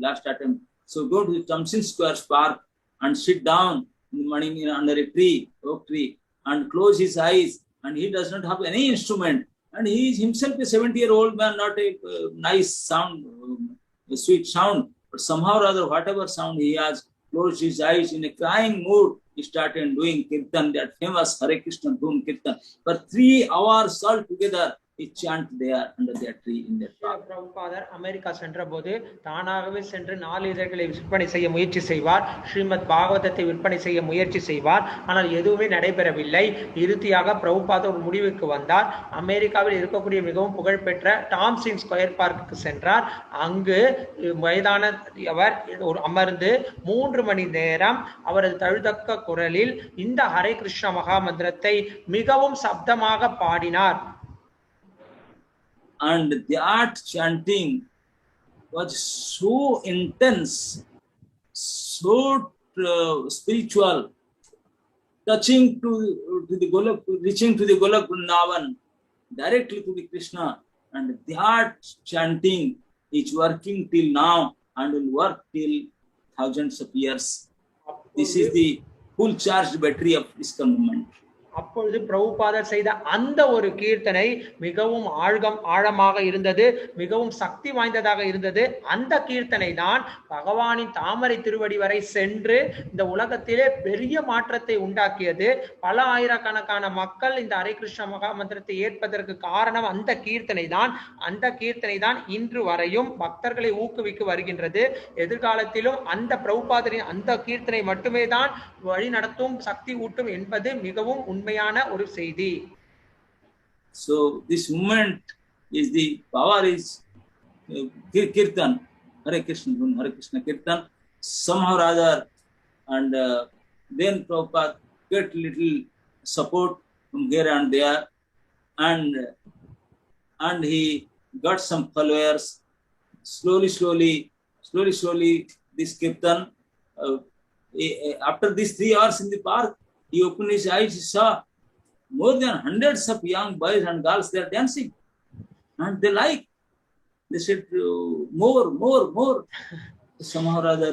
last attempt. So go to the Thompson Square Park and sit down in the morning under a tree, oak tree, and close his eyes. And he does not have any instrument. And he is himself a 70-year-old man, not a nice sound, a sweet sound. But somehow or other, whatever sound he has, closed his eyes in a crying mood, he started doing kirtan, that famous Hare Krishna Dhum Kirtan. For 3 hours altogether, he chanted there under that tree in that park. பிரபுபாதர் America சென்ற போது தானாகவே சென்று 4 இதழ்களை விற்பனை செய்ய முயற்சி செய்வார். ஸ்ரீமத் பாகவதத்தை விற்பனை செய்ய முயற்சி செய்வார். ஆனால் எதுவுமே நடைபெறவில்லை. இறுதியாக பிரபுபாதர் ஒரு முடிவுக்கு வந்தார். அமெரிக்காவில் இருக்கக்கூடிய மிகவும் புகழ்பெற்ற டாம்சின் ஸ்கொயர் பார்க்குக்கு சென்றார். அங்கு வயதானவர் ஒரு அமர்ந்து 3 மணி நேரம் அவரது தழுதக்க குரலில் இந்த ஹரே கிருஷ்ண மகா மந்திரத்தை மிகவும் சப்தமாக பாடினார். And that chanting was so intense, so spiritual, touching to the Golok, reaching to the Golok Vrindavan, directly to the Krishna. And that chanting is working till now and will work till thousands of years. This is the full charged battery of ISKCON movement. அப்பொழுது பிரபுபாதர் செய்த அந்த ஒரு கீர்த்தனை மிகவும் ஆழமாக இருந்தது, மிகவும் சக்தி வாய்ந்ததாக இருந்தது. அந்த கீர்த்தனை தான் பகவானின் தாமரை திருவடி வரை சென்று இந்த உலகத்திலே பெரிய மாற்றத்தை உண்டாக்கியது. பல ஆயிரக்கணக்கான மக்கள் இந்த ஹரே கிருஷ்ண மகா மந்திரத்தை ஏற்பதற்கு காரணம் அந்த கீர்த்தனை தான். அந்த கீர்த்தனை தான் இன்று வரையும் பக்தர்களை ஊக்குவிக்க வருகின்றது. எதிர்காலத்திலும் அந்த பிரபுபாதரின் அந்த கீர்த்தனை மட்டுமே தான் வழி நடத்தும், சக்தி ஊட்டும் என்பது மிகவும் உண்மையான ஒரு செய்தி. So this movement is the power is kirtan, Hare Krishna kirtan, somehow rather, and then Prabhupada get little support from here and there, and he got some followers. Slowly this kirtan, after these 3 hours in the park, he opened his eyes, he saw more than hundreds of young boys and girls, they are dancing, and they said more. Somehow rather,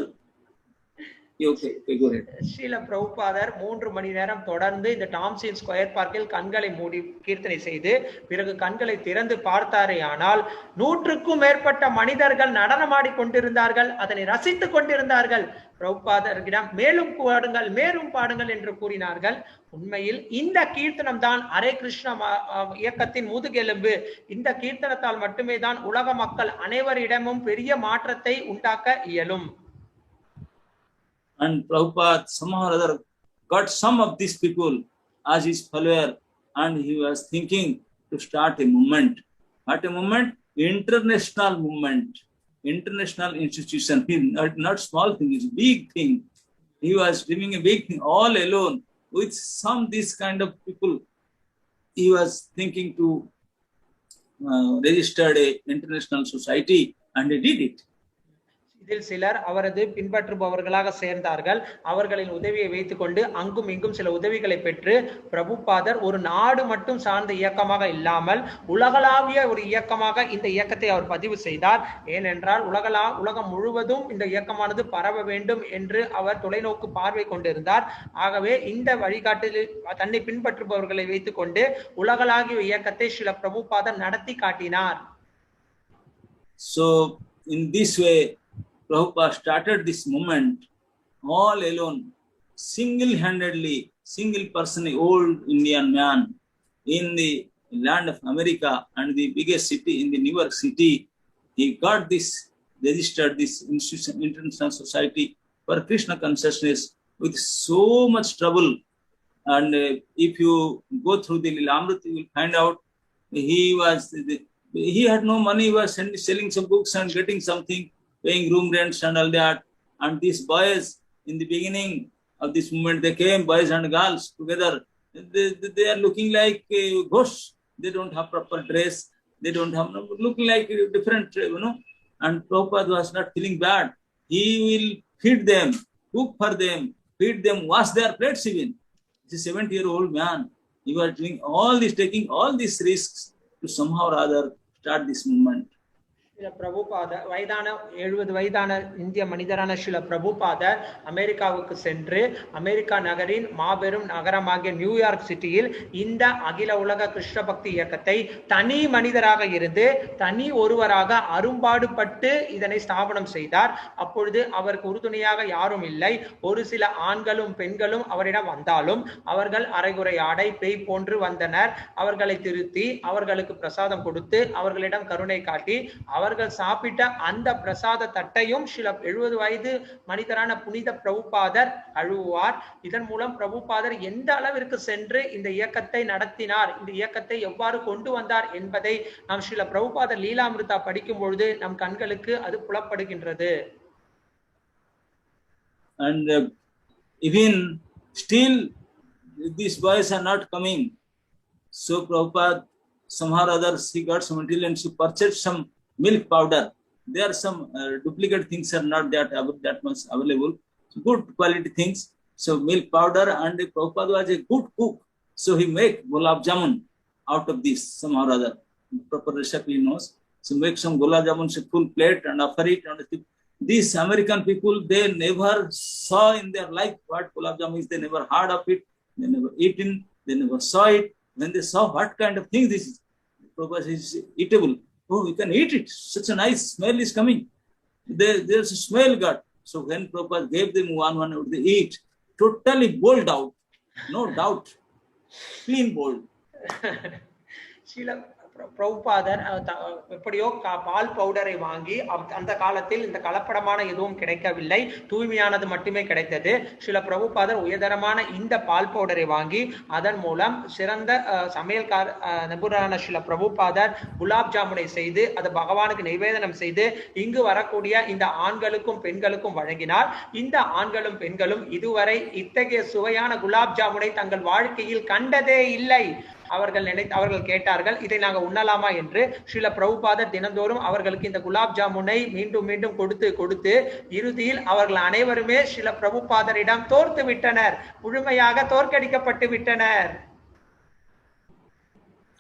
okay, go ahead. Srila பிரபுபாதர் 3 மணி நேரம் தொடர்ந்து இந்த டாம்சின் square பார்க்கில் கண்களை மூடி கீர்த்தனை செய்து பிறகு கண்களை திறந்து பார்த்தாரே, ஆனால் 100க்கும் மேற்பட்ட மனிதர்கள் நடனமாடி கொண்டிருந்தார்கள், அதனை ரசித்துக் கொண்டிருந்தார்கள். பிரபுபாதரிடம் மேலும் பாடுங்கள் என்று கூறினார்கள். உண்மையில் இந்த கீர்த்தனம் தான் ஹரே கிருஷ்ண இயக்கத்தின் முதுகெலும்பு. இந்த கீர்த்தனத்தால் மட்டுமே தான் உலக மக்கள் அனைவரிடமும் பெரிய மாற்றத்தை உண்டாக்க இயலும். And Prabhupada somehow or other got some of these people as his follower, and he was thinking to start a movement. What a movement? International movement, international institution. Not small thing, it's a big thing. He was dreaming a big thing all alone with some this kind of people. He was thinking to register a international society, and he did it. இதில் சிலர் அவரது பின்பற்றுபவர்களாக சேர்ந்தார்கள். அவர்களின் உதவியை வைத்துக் கொண்டு அங்கும் இங்கும் சில உதவிகளை பெற்று பிரபுபாதர் ஒரு நாடு மட்டும் சார்ந்த இயக்கமாக இல்லாமல் உலகளாவிய ஒரு இயக்கமாக இந்த இயக்கத்தை அவர் பதிவு செய்தார். ஏனென்றால் உலகம் முழுவதும் இந்த இயக்கமானது பரவ வேண்டும் என்று அவர் தொலைநோக்கு பார்வை கொண்டிருந்தார். ஆகவே இந்த வழிகாட்டில் தன்னை பின்பற்றுபவர்களை வைத்துக் கொண்டு உலகளாவிய இயக்கத்தை சில பிரபுபாதர் நடத்தி காட்டினார். So in this way Prabhupada started this movement all alone, single-handedly, single person, old Indian man in the land of America and the biggest city in the New York City. He got this, registered this institution, International Society for Krishna Consciousness with so much trouble. And if you go through the Lilamrita, you will find out he had no money, he was selling some books and getting something, paying room rents and all that. And these boys, in the beginning of this movement, they came, boys and girls together. They are looking like ghosts. They don't have proper dress. They don't have, looking like different, And Prabhupada was not feeling bad. He will feed them, cook for them, feed them, wash their plates even. He's a 70-year-old man. He was doing all this, taking all these risks to somehow or other start this movement. பிரபுபாதர் 70 வயதான இந்திய மனிதரான ஸ்ரீல பிரபுபாதர் அமெரிக்காவுக்கு சென்று America நகரின் மாபெரும் நகரமாகிய New York சிட்டியில் இந்த அகில உலக கிருஷ்ண பக்தி இயக்கத்தை தனி மனிதராக இருந்து தனி ஒருவராக அரும்பாடுபட்டு இதனை ஸ்தாபனம் செய்தார். அப்பொழுது அவருக்கு உறுதுணையாக யாரும் இல்லை. ஒரு சில ஆண்களும் பெண்களும் அவரிடம் வந்தாலும் அவர்கள் அரைகுறை ஆடை பேய் போன்று வந்தனர். அவர்களை திருத்தி அவர்களுக்கு பிரசாதம் கொடுத்து அவர்களிடம் கருணை காட்டி அவர்கள் சாப்பிட்ட அந்த பிரசாத தட்டையும் சில 70 வயது மனிதரான புனித பிரபுபாதர் அழுவார். இதன் மூலம் பிரபுபாதர் எந்த அளவிற்கு சென்று இந்த இயக்கத்தை நடத்தினார், இந்த இயக்கத்தை எவ்வாறு கொண்டு வந்தார் என்பதை நாம் ஸ்ரீல பிரபுபாதர் லீலாமிருதா படிக்கும் பொழுது நம் கண்களுக்கு அது புலப்படுகின்றது. And even still these boys are not coming. So Prabhupada somehow or others he got some intelligence to purchase some milk powder. There are some duplicate things are not that much available. So good quality things. So milk powder, and Prabhupada was a good cook. So he make gulab jamun out of this somehow or other. Proper recipe he knows. So make some gulab jamun, a full plate and offer it. And these American people, they never saw in their life what gulab jamun is. They never heard of it. They never eaten. They never saw it. When they saw what kind of thing this is, Prabhupada is eatable. Oh, we can eat it. Such a nice smell is coming. There's a smell got. So when Prabhupada gave them one, they eat. Totally bowled out. No doubt. Clean bowled. சில பிரபுபாதர் எப்படியோ பால் பவுடரை வாங்கி அந்த காலத்தில் இந்த கலப்படமான எதுவும் கிடைக்கவில்லை, தூய்மையானது மட்டுமே கிடைத்தது. சில பிரபுபாதர் உயர்தரமான இந்த பால் பவுடரை வாங்கி அதன் மூலம் சிறந்த சமையல்கார நிபுணரான சில பிரபுபாதர் குலாப் ஜாமுனை செய்து அது பகவானுக்கு நிவேதனம் செய்து இங்கு வரக்கூடிய இந்த ஆண்களுக்கும் பெண்களுக்கும் வழங்கினார். இந்த ஆண்களும் பெண்களும் இதுவரை இத்தகைய சுவையான குலாப் ஜாமுனை தங்கள் வாழ்க்கையில் கண்டதே இல்லை. அவர்கள் கேட்டார்கள், இதை நாங்கள் உண்ணலாமா என்று. ஸ்ரீல பிரபுபாதர் தினந்தோறும் அவர்களுக்கு இந்த குலாப் ஜாமுனை மீண்டும் மீண்டும் கொடுத்து இறுதியில் அவர்கள் அனைவருமே ஸ்ரீல பிரபுபாதரிடம் தோற்று விட்டனர், முழுமையாக தோற்கடிக்கப்பட்டு விட்டனர்.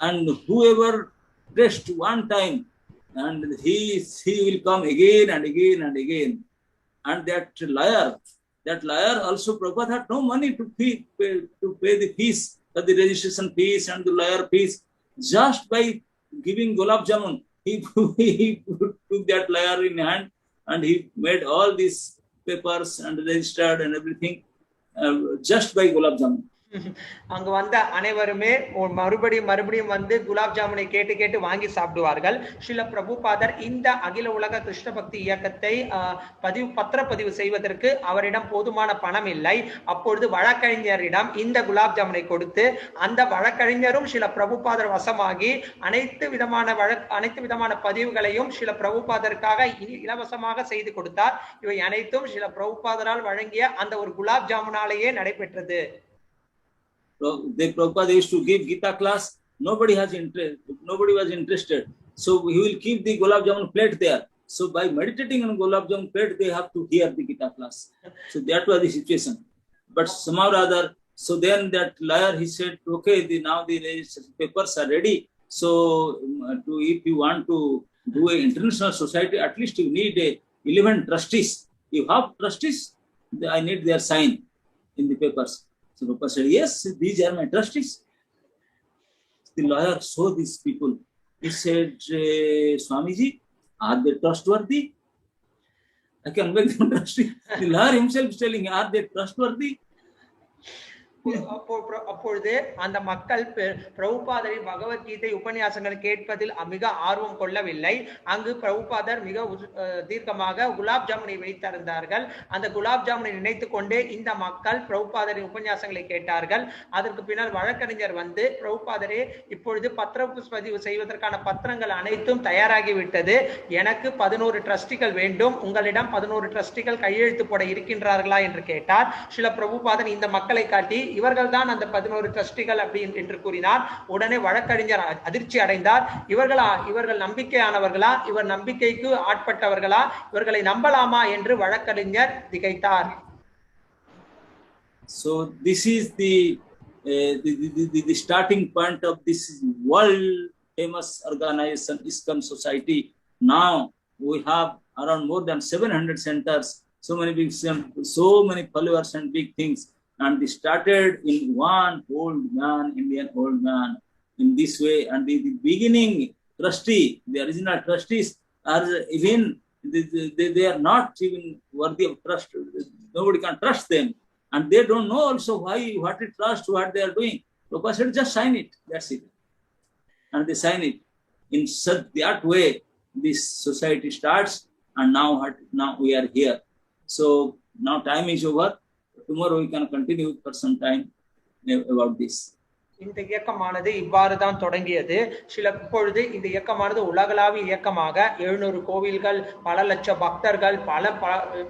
And whoever pressed one time, and he will come again and again and again. And that liar also, Prabhupada had no money to pay the fees, the registration fees and the lawyer fees. Just by giving gulab jamun, he took that lawyer in hand and he made all these papers and registered and everything just by gulab jamun. அங்க வந்த அனைவருமே மறுபடியும் வந்து குலாப் ஜாமுனை கேட்டு வாங்கி சாப்பிடுவார்கள். ஸ்ரீல பிரபுபாதர் இந்த அகில உலக கிருஷ்ண பக்தி இயக்கத்தை பத்திரப்பதிவு செய்வதற்கு அவரிடம் போதுமான பணம் இல்லை. அப்பொழுது வழக்கறிஞரிடம் இந்த குலாப் ஜாமுனை கொடுத்து அந்த வழக்கறிஞரும் ஸ்ரீல பிரபுபாதர் வசமாகி அனைத்து விதமான பதிவுகளையும் ஸ்ரீல பிரபுபாதருக்காக இலவசமாக செய்து கொடுத்தார். இவை அனைத்தும் ஸ்ரீல பிரபுபாதரால் வழங்கிய அந்த ஒரு குலாப் ஜாமுனாலேயே நடைபெற்றது. Prabhupada used to give Gita class. Nobody was interested. So he will keep the gulab jamun plate there. So by meditating on gulab jamun plate, they have to hear the Gita class. So that was the situation. But somehow or other, so then that lawyer, he said, okay, now the papers are ready. So if you want to do an international society, at least you need 11 trustees. You have trustees, I need their sign in the papers. So Prabhupada said, yes, these are my trustees. The lawyer saw these people. He said, Swamiji, are they trustworthy? I can make them trustworthy. The lawyer himself is telling, are they trustworthy? அப்பொழுது அந்த மக்கள் பிரபுபாதரின் பகவத்கீதை உபன்யாசங்களை கேட்பதில் மிக ஆர்வம் கொள்ளவில்லை. அங்கு பிரபுபாதர் மிக தீர்க்கமாக குலாப் ஜாமுனை வைத்திருந்தார்கள். அந்த குலாப் ஜாமுனை நினைத்துக் கொண்டே இந்த மக்கள் பிரபுபாதரின் உபன்யாசங்களை கேட்டார்கள். அதற்கு பின்னர் வழக்கறிஞர் வந்து, பிரபுபாதரே, இப்பொழுது பத்திரப்பதிவு செய்வதற்கான பத்திரங்கள் அனைத்தும் தயாராகிவிட்டது, எனக்கு 11 ட்ரஸ்டிகள் வேண்டும், உங்களிடம் 11 ட்ரஸ்டிகள் கையெழுத்து போட இருக்கின்றார்களா என்று கேட்டார். சில பிரபுபாதன் இந்த மக்களை காட்டி, இவர்கள் தான் அந்த 11 ட்ரஸ்டிகள் அப்படி என்று கூறினார். உடனே வழக்கறிஞர் அதிர்ச்சி அடைந்தார். இவர்கள் நம்பிக்கையானவர்களா, இவர் நம்பிக்கைக்கு ஆட்பட்டவர்களா, இவர்களை நம்பலாமா என்று வழக்கறிஞர் திகைத்தார். So this is the starting point of this world famous organization, ISKCON Society. Now we have around more than 700 centers, so many followers and big things. And they started in one old man, Indian old man, in this way. And the beginning trustee, the original trustees are even, they are not even worthy of trust. Nobody can trust them. And they don't know also what to trust, what they are doing. Prabhupada said, just sign it, that's it. And they sign it. In such that way, this society starts, and now we are here. So now time is over. Tomorrow we can continue for some time about this. இந்த இயக்கமானது இவ்வாறு தான் தொடங்கியது. இப்பொழுது இந்த இயக்கமானது உலகளாவிய இயக்கமாக 700 கோவில்கள், பல லட்சம் பக்தர்கள்,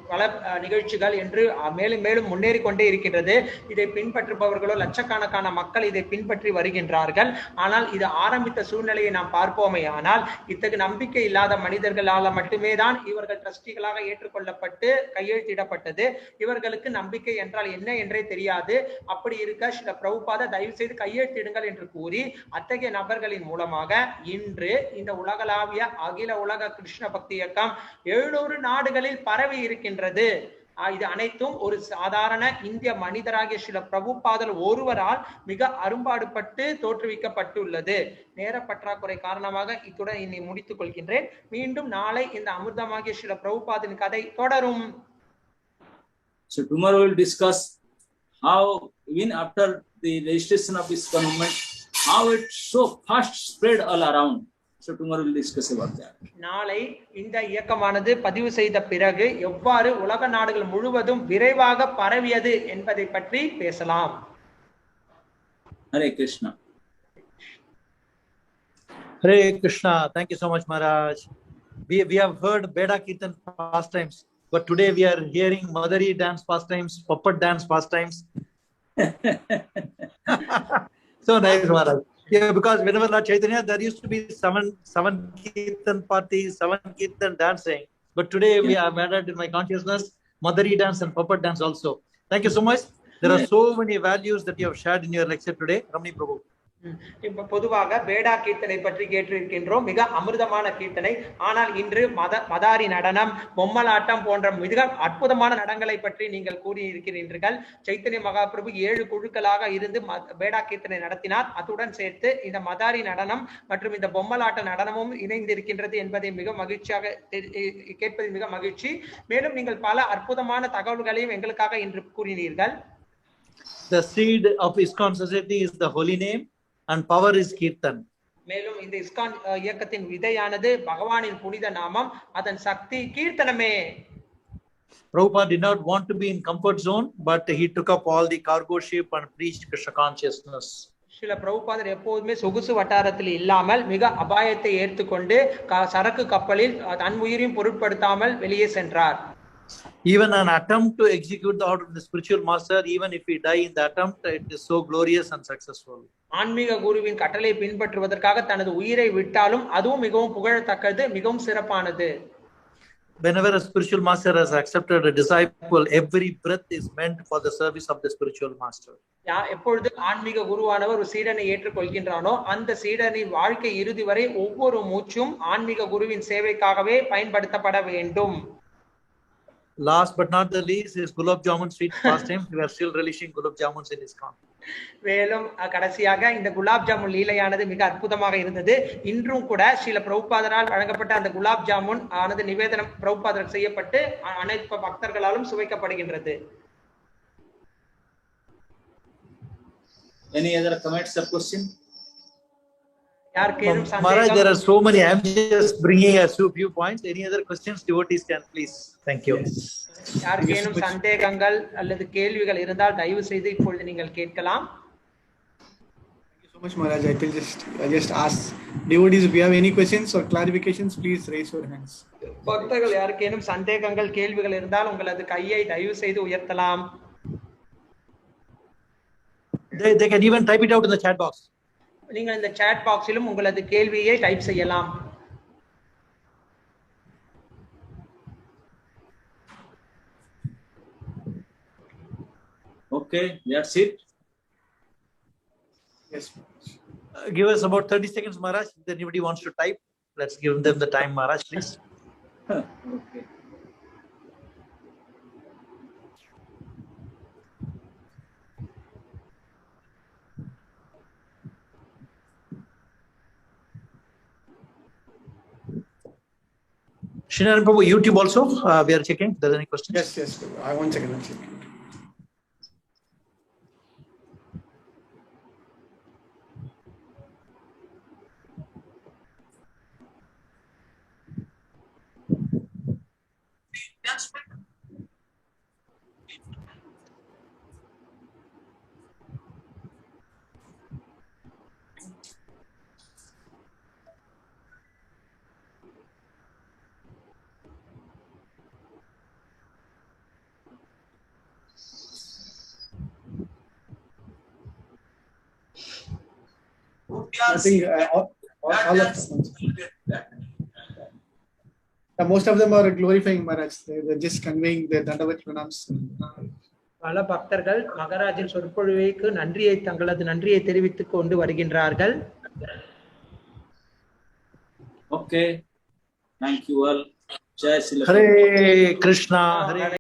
பல நிகழ்ச்சிகள் என்று மேலும் மேலும் முன்னேறி கொண்டே இருக்கின்றது. இதை பின்பற்றுபவர்களோ லட்சக்கணக்கான மக்கள் இதை பின்பற்றி வருகின்றார்கள். ஆனால் இது ஆரம்பித்த சூழ்நிலையை நாம் பார்ப்போமே ஆனால், இத்தகைய நம்பிக்கை இல்லாத மனிதர்களால் மட்டுமே தான் இவர்கள் ட்ரஸ்டிகளாக ஏற்றுக்கொள்ளப்பட்டு கையெழுத்திடப்பட்டது. இவர்களுக்கு நம்பிக்கை என்றால் என்ன என்றே தெரியாது. அப்படி இருக்க ஸ்ரீல பிரபுபாதர் தயவு செய்து கையெழுத்திடுங்கள் என்று கூறி அத்தகைய நபர்களின் மூலமாக இன்று இந்த உலகளாவிய அகில உலக கிருஷ்ண பக்தி இயக்கம் 700 நாடுகளில் பரவி இருக்கின்றது. இது அனைத்தும் ஒரு சாதாரண இந்திய மனிதராகிய ஸ்ரீல பிரபுபாதர் ஒருவரால் மிக அரும்பாடுபட்டு தோற்றுவிக்கப்பட்டுள்ளது. நேர பற்றாக்குறை காரணமாக இத்துடன் இன்னை முடித்துக் கொள்கின்றேன். மீண்டும் நாளை இந்த அமிர்தமாகிய ஸ்ரீல பிரபுபாதின் கதை தொடரும். So tomorrow we'll discuss how even after the registration of this movement, how it so fast spread all around. So tomorrow we'll discuss about that. நாளை இந்த இயக்கமானது பதிவு செய்த பிறகு எவ்வாறு உலக நாடுகள் முழுவதும் விரைவாக பரவியது என்பதை பற்றி பேசலாம். Hare Krishna. Hare Krishna. Thank you so much, Maharaj. We have heard Beda Kirtan pastimes, but today we are hearing Madari dance pastimes, puppet dance pastimes. So nice, Maharaj. Yeah, because whenever Lord Chaitanya, there used to be seven Kirtan parties, 7 Kirtan dancing. But today we have added in my consciousness Madari dance and puppet dance also. Thank you so much. There are so many values that you have shared in your lecture today, Ramani Prabhu. இப்ப பொதுவாக பேடா கீர்த்தனை பற்றி கேட்டிருக்கின்றோம். மிக அமிர்தமான கீர்த்தனை. ஆனால் இன்று மதாரி நடனம், பொம்மலாட்டம் போன்ற மிக அற்புதமான நடனங்களை பற்றி நீங்கள் கூறியிருக்கிறீர்கள். சைத்தன்ய மகாபிரபு 7 குழுக்களாக இருந்து பேடா கீர்த்தனை நடத்தினார். அத்துடன் சேர்த்து இந்த மதாரி நடனம் மற்றும் இந்த பொம்மலாட்ட நடனமும் இணைந்திருக்கின்றது என்பதை மிக மகிழ்ச்சியாக கேட்பது மிக மகிழ்ச்சி. மேலும் நீங்கள் பல அற்புதமான தகவல்களையும் எங்களுக்காக இன்று கூறினீர்கள். The seed of ISKCON society is the holy name. And power is Kirtan. மேலும் இந்த இஸ்கான் இயக்கத்தின் விதையானது பகவானின் புனித நாமம், அதன் சக்தி கீர்த்தனமே. Prabhupada did not want to be in comfort zone, but he took up all the cargo ship and preached Krishna consciousness. Srila பிரபுபாதர் எப்போதுமே சொகுசு வட்டாரத்தில் இல்லாமல் மிக அபாயத்தை ஏற்றுக்கொண்டு சரக்கு கப்பலில் தன் உயிரையும் பொருட்படுத்தாமல் வெளியே சென்றார். Even an attempt to execute the order of the spiritual master, even if we die in the attempt, it is so glorious and successful. ஆன்மீக குருவின் கட்டளை பின்பற்றுவதற்காக தனது உயிரை விட்டாலும் அதுவும் மிகவும் புகழத்தக்கது, மிகவும் சிறப்பானது. Whenever a spiritual master has accepted a disciple, every breath is meant for the service of the spiritual master. எப்பொழுது ஆன்மீக குருவானவர் ஒரு சீடனை ஏற்றுக்கொள்கின்றானோ அந்த சீடனின் வாழ்க்கை இறுதி வரை ஒவ்வொரு மூச்சும் ஆன்மீக குருவின் சேவைக்காகவே பயன்படுத்தப்பட வேண்டும். Last but not the least is Gulab Jamun sweet pastime. We are still relishing Gulab Jamuns in ISKCON. மேலும் கடைசியாக இந்த குலாப் ஜாமுன் லீலையானது மிக அற்புதமாக இருந்தது. இன்றும் கூட ஸ்ரீல பிரபுபாதரால் வழங்கப்பட்ட அந்த குலாப் ஜாமுன் ஆனது நிவேதனம் பிரபுபாதருக்கு செய்யப்பட்டு அனைத்து பக்தர்களாலும் சுவைக்கப்படுகின்றது. Any other comments or question? Maharaj, there are so many. I am just bringing a few points. Any other questions devotees can please? Thank you. யாருக்கேனும் சந்தேகங்கள் அல்லது கேள்விகள் இருந்தால் தயவு செய்து இப்பொழுது நீங்கள் கேட்கலாம். Thank you so much, Maharaj. I just ask devotees if you have any questions or clarifications, please raise your hands. பக்தர்கள் யாருக்கேனும் சந்தேகங்கள் கேள்விகள் இருந்தால் உங்களது கையை தயவு செய்து உயர்த்தலாம். They can even type it out in the chat box. நீங்கள் இந்த சாட் பாக்ஸிலும் உங்களது கேள்வியை டைப் செய்யலாம். Okay, that's it. Yes. Give us about 30 seconds, Maharaj. If anybody wants to type, let's give them the time, Maharaj, please. Okay. Shinaran Prabhu, YouTube also, we are checking. If there are any questions? Yes. One second. I'm checking. I think all of most of them are glorifying Maharaj. They're just conveying their Dandavat pranams. பல பக்தர்கள் மகாராஜின் சொற்பொழிவுக்கு தங்களது நன்றியை தெரிவித்துக் கொண்டு வருகின்றார்கள். Okay, thank you all. Jai Srila Hare Krishna. Hare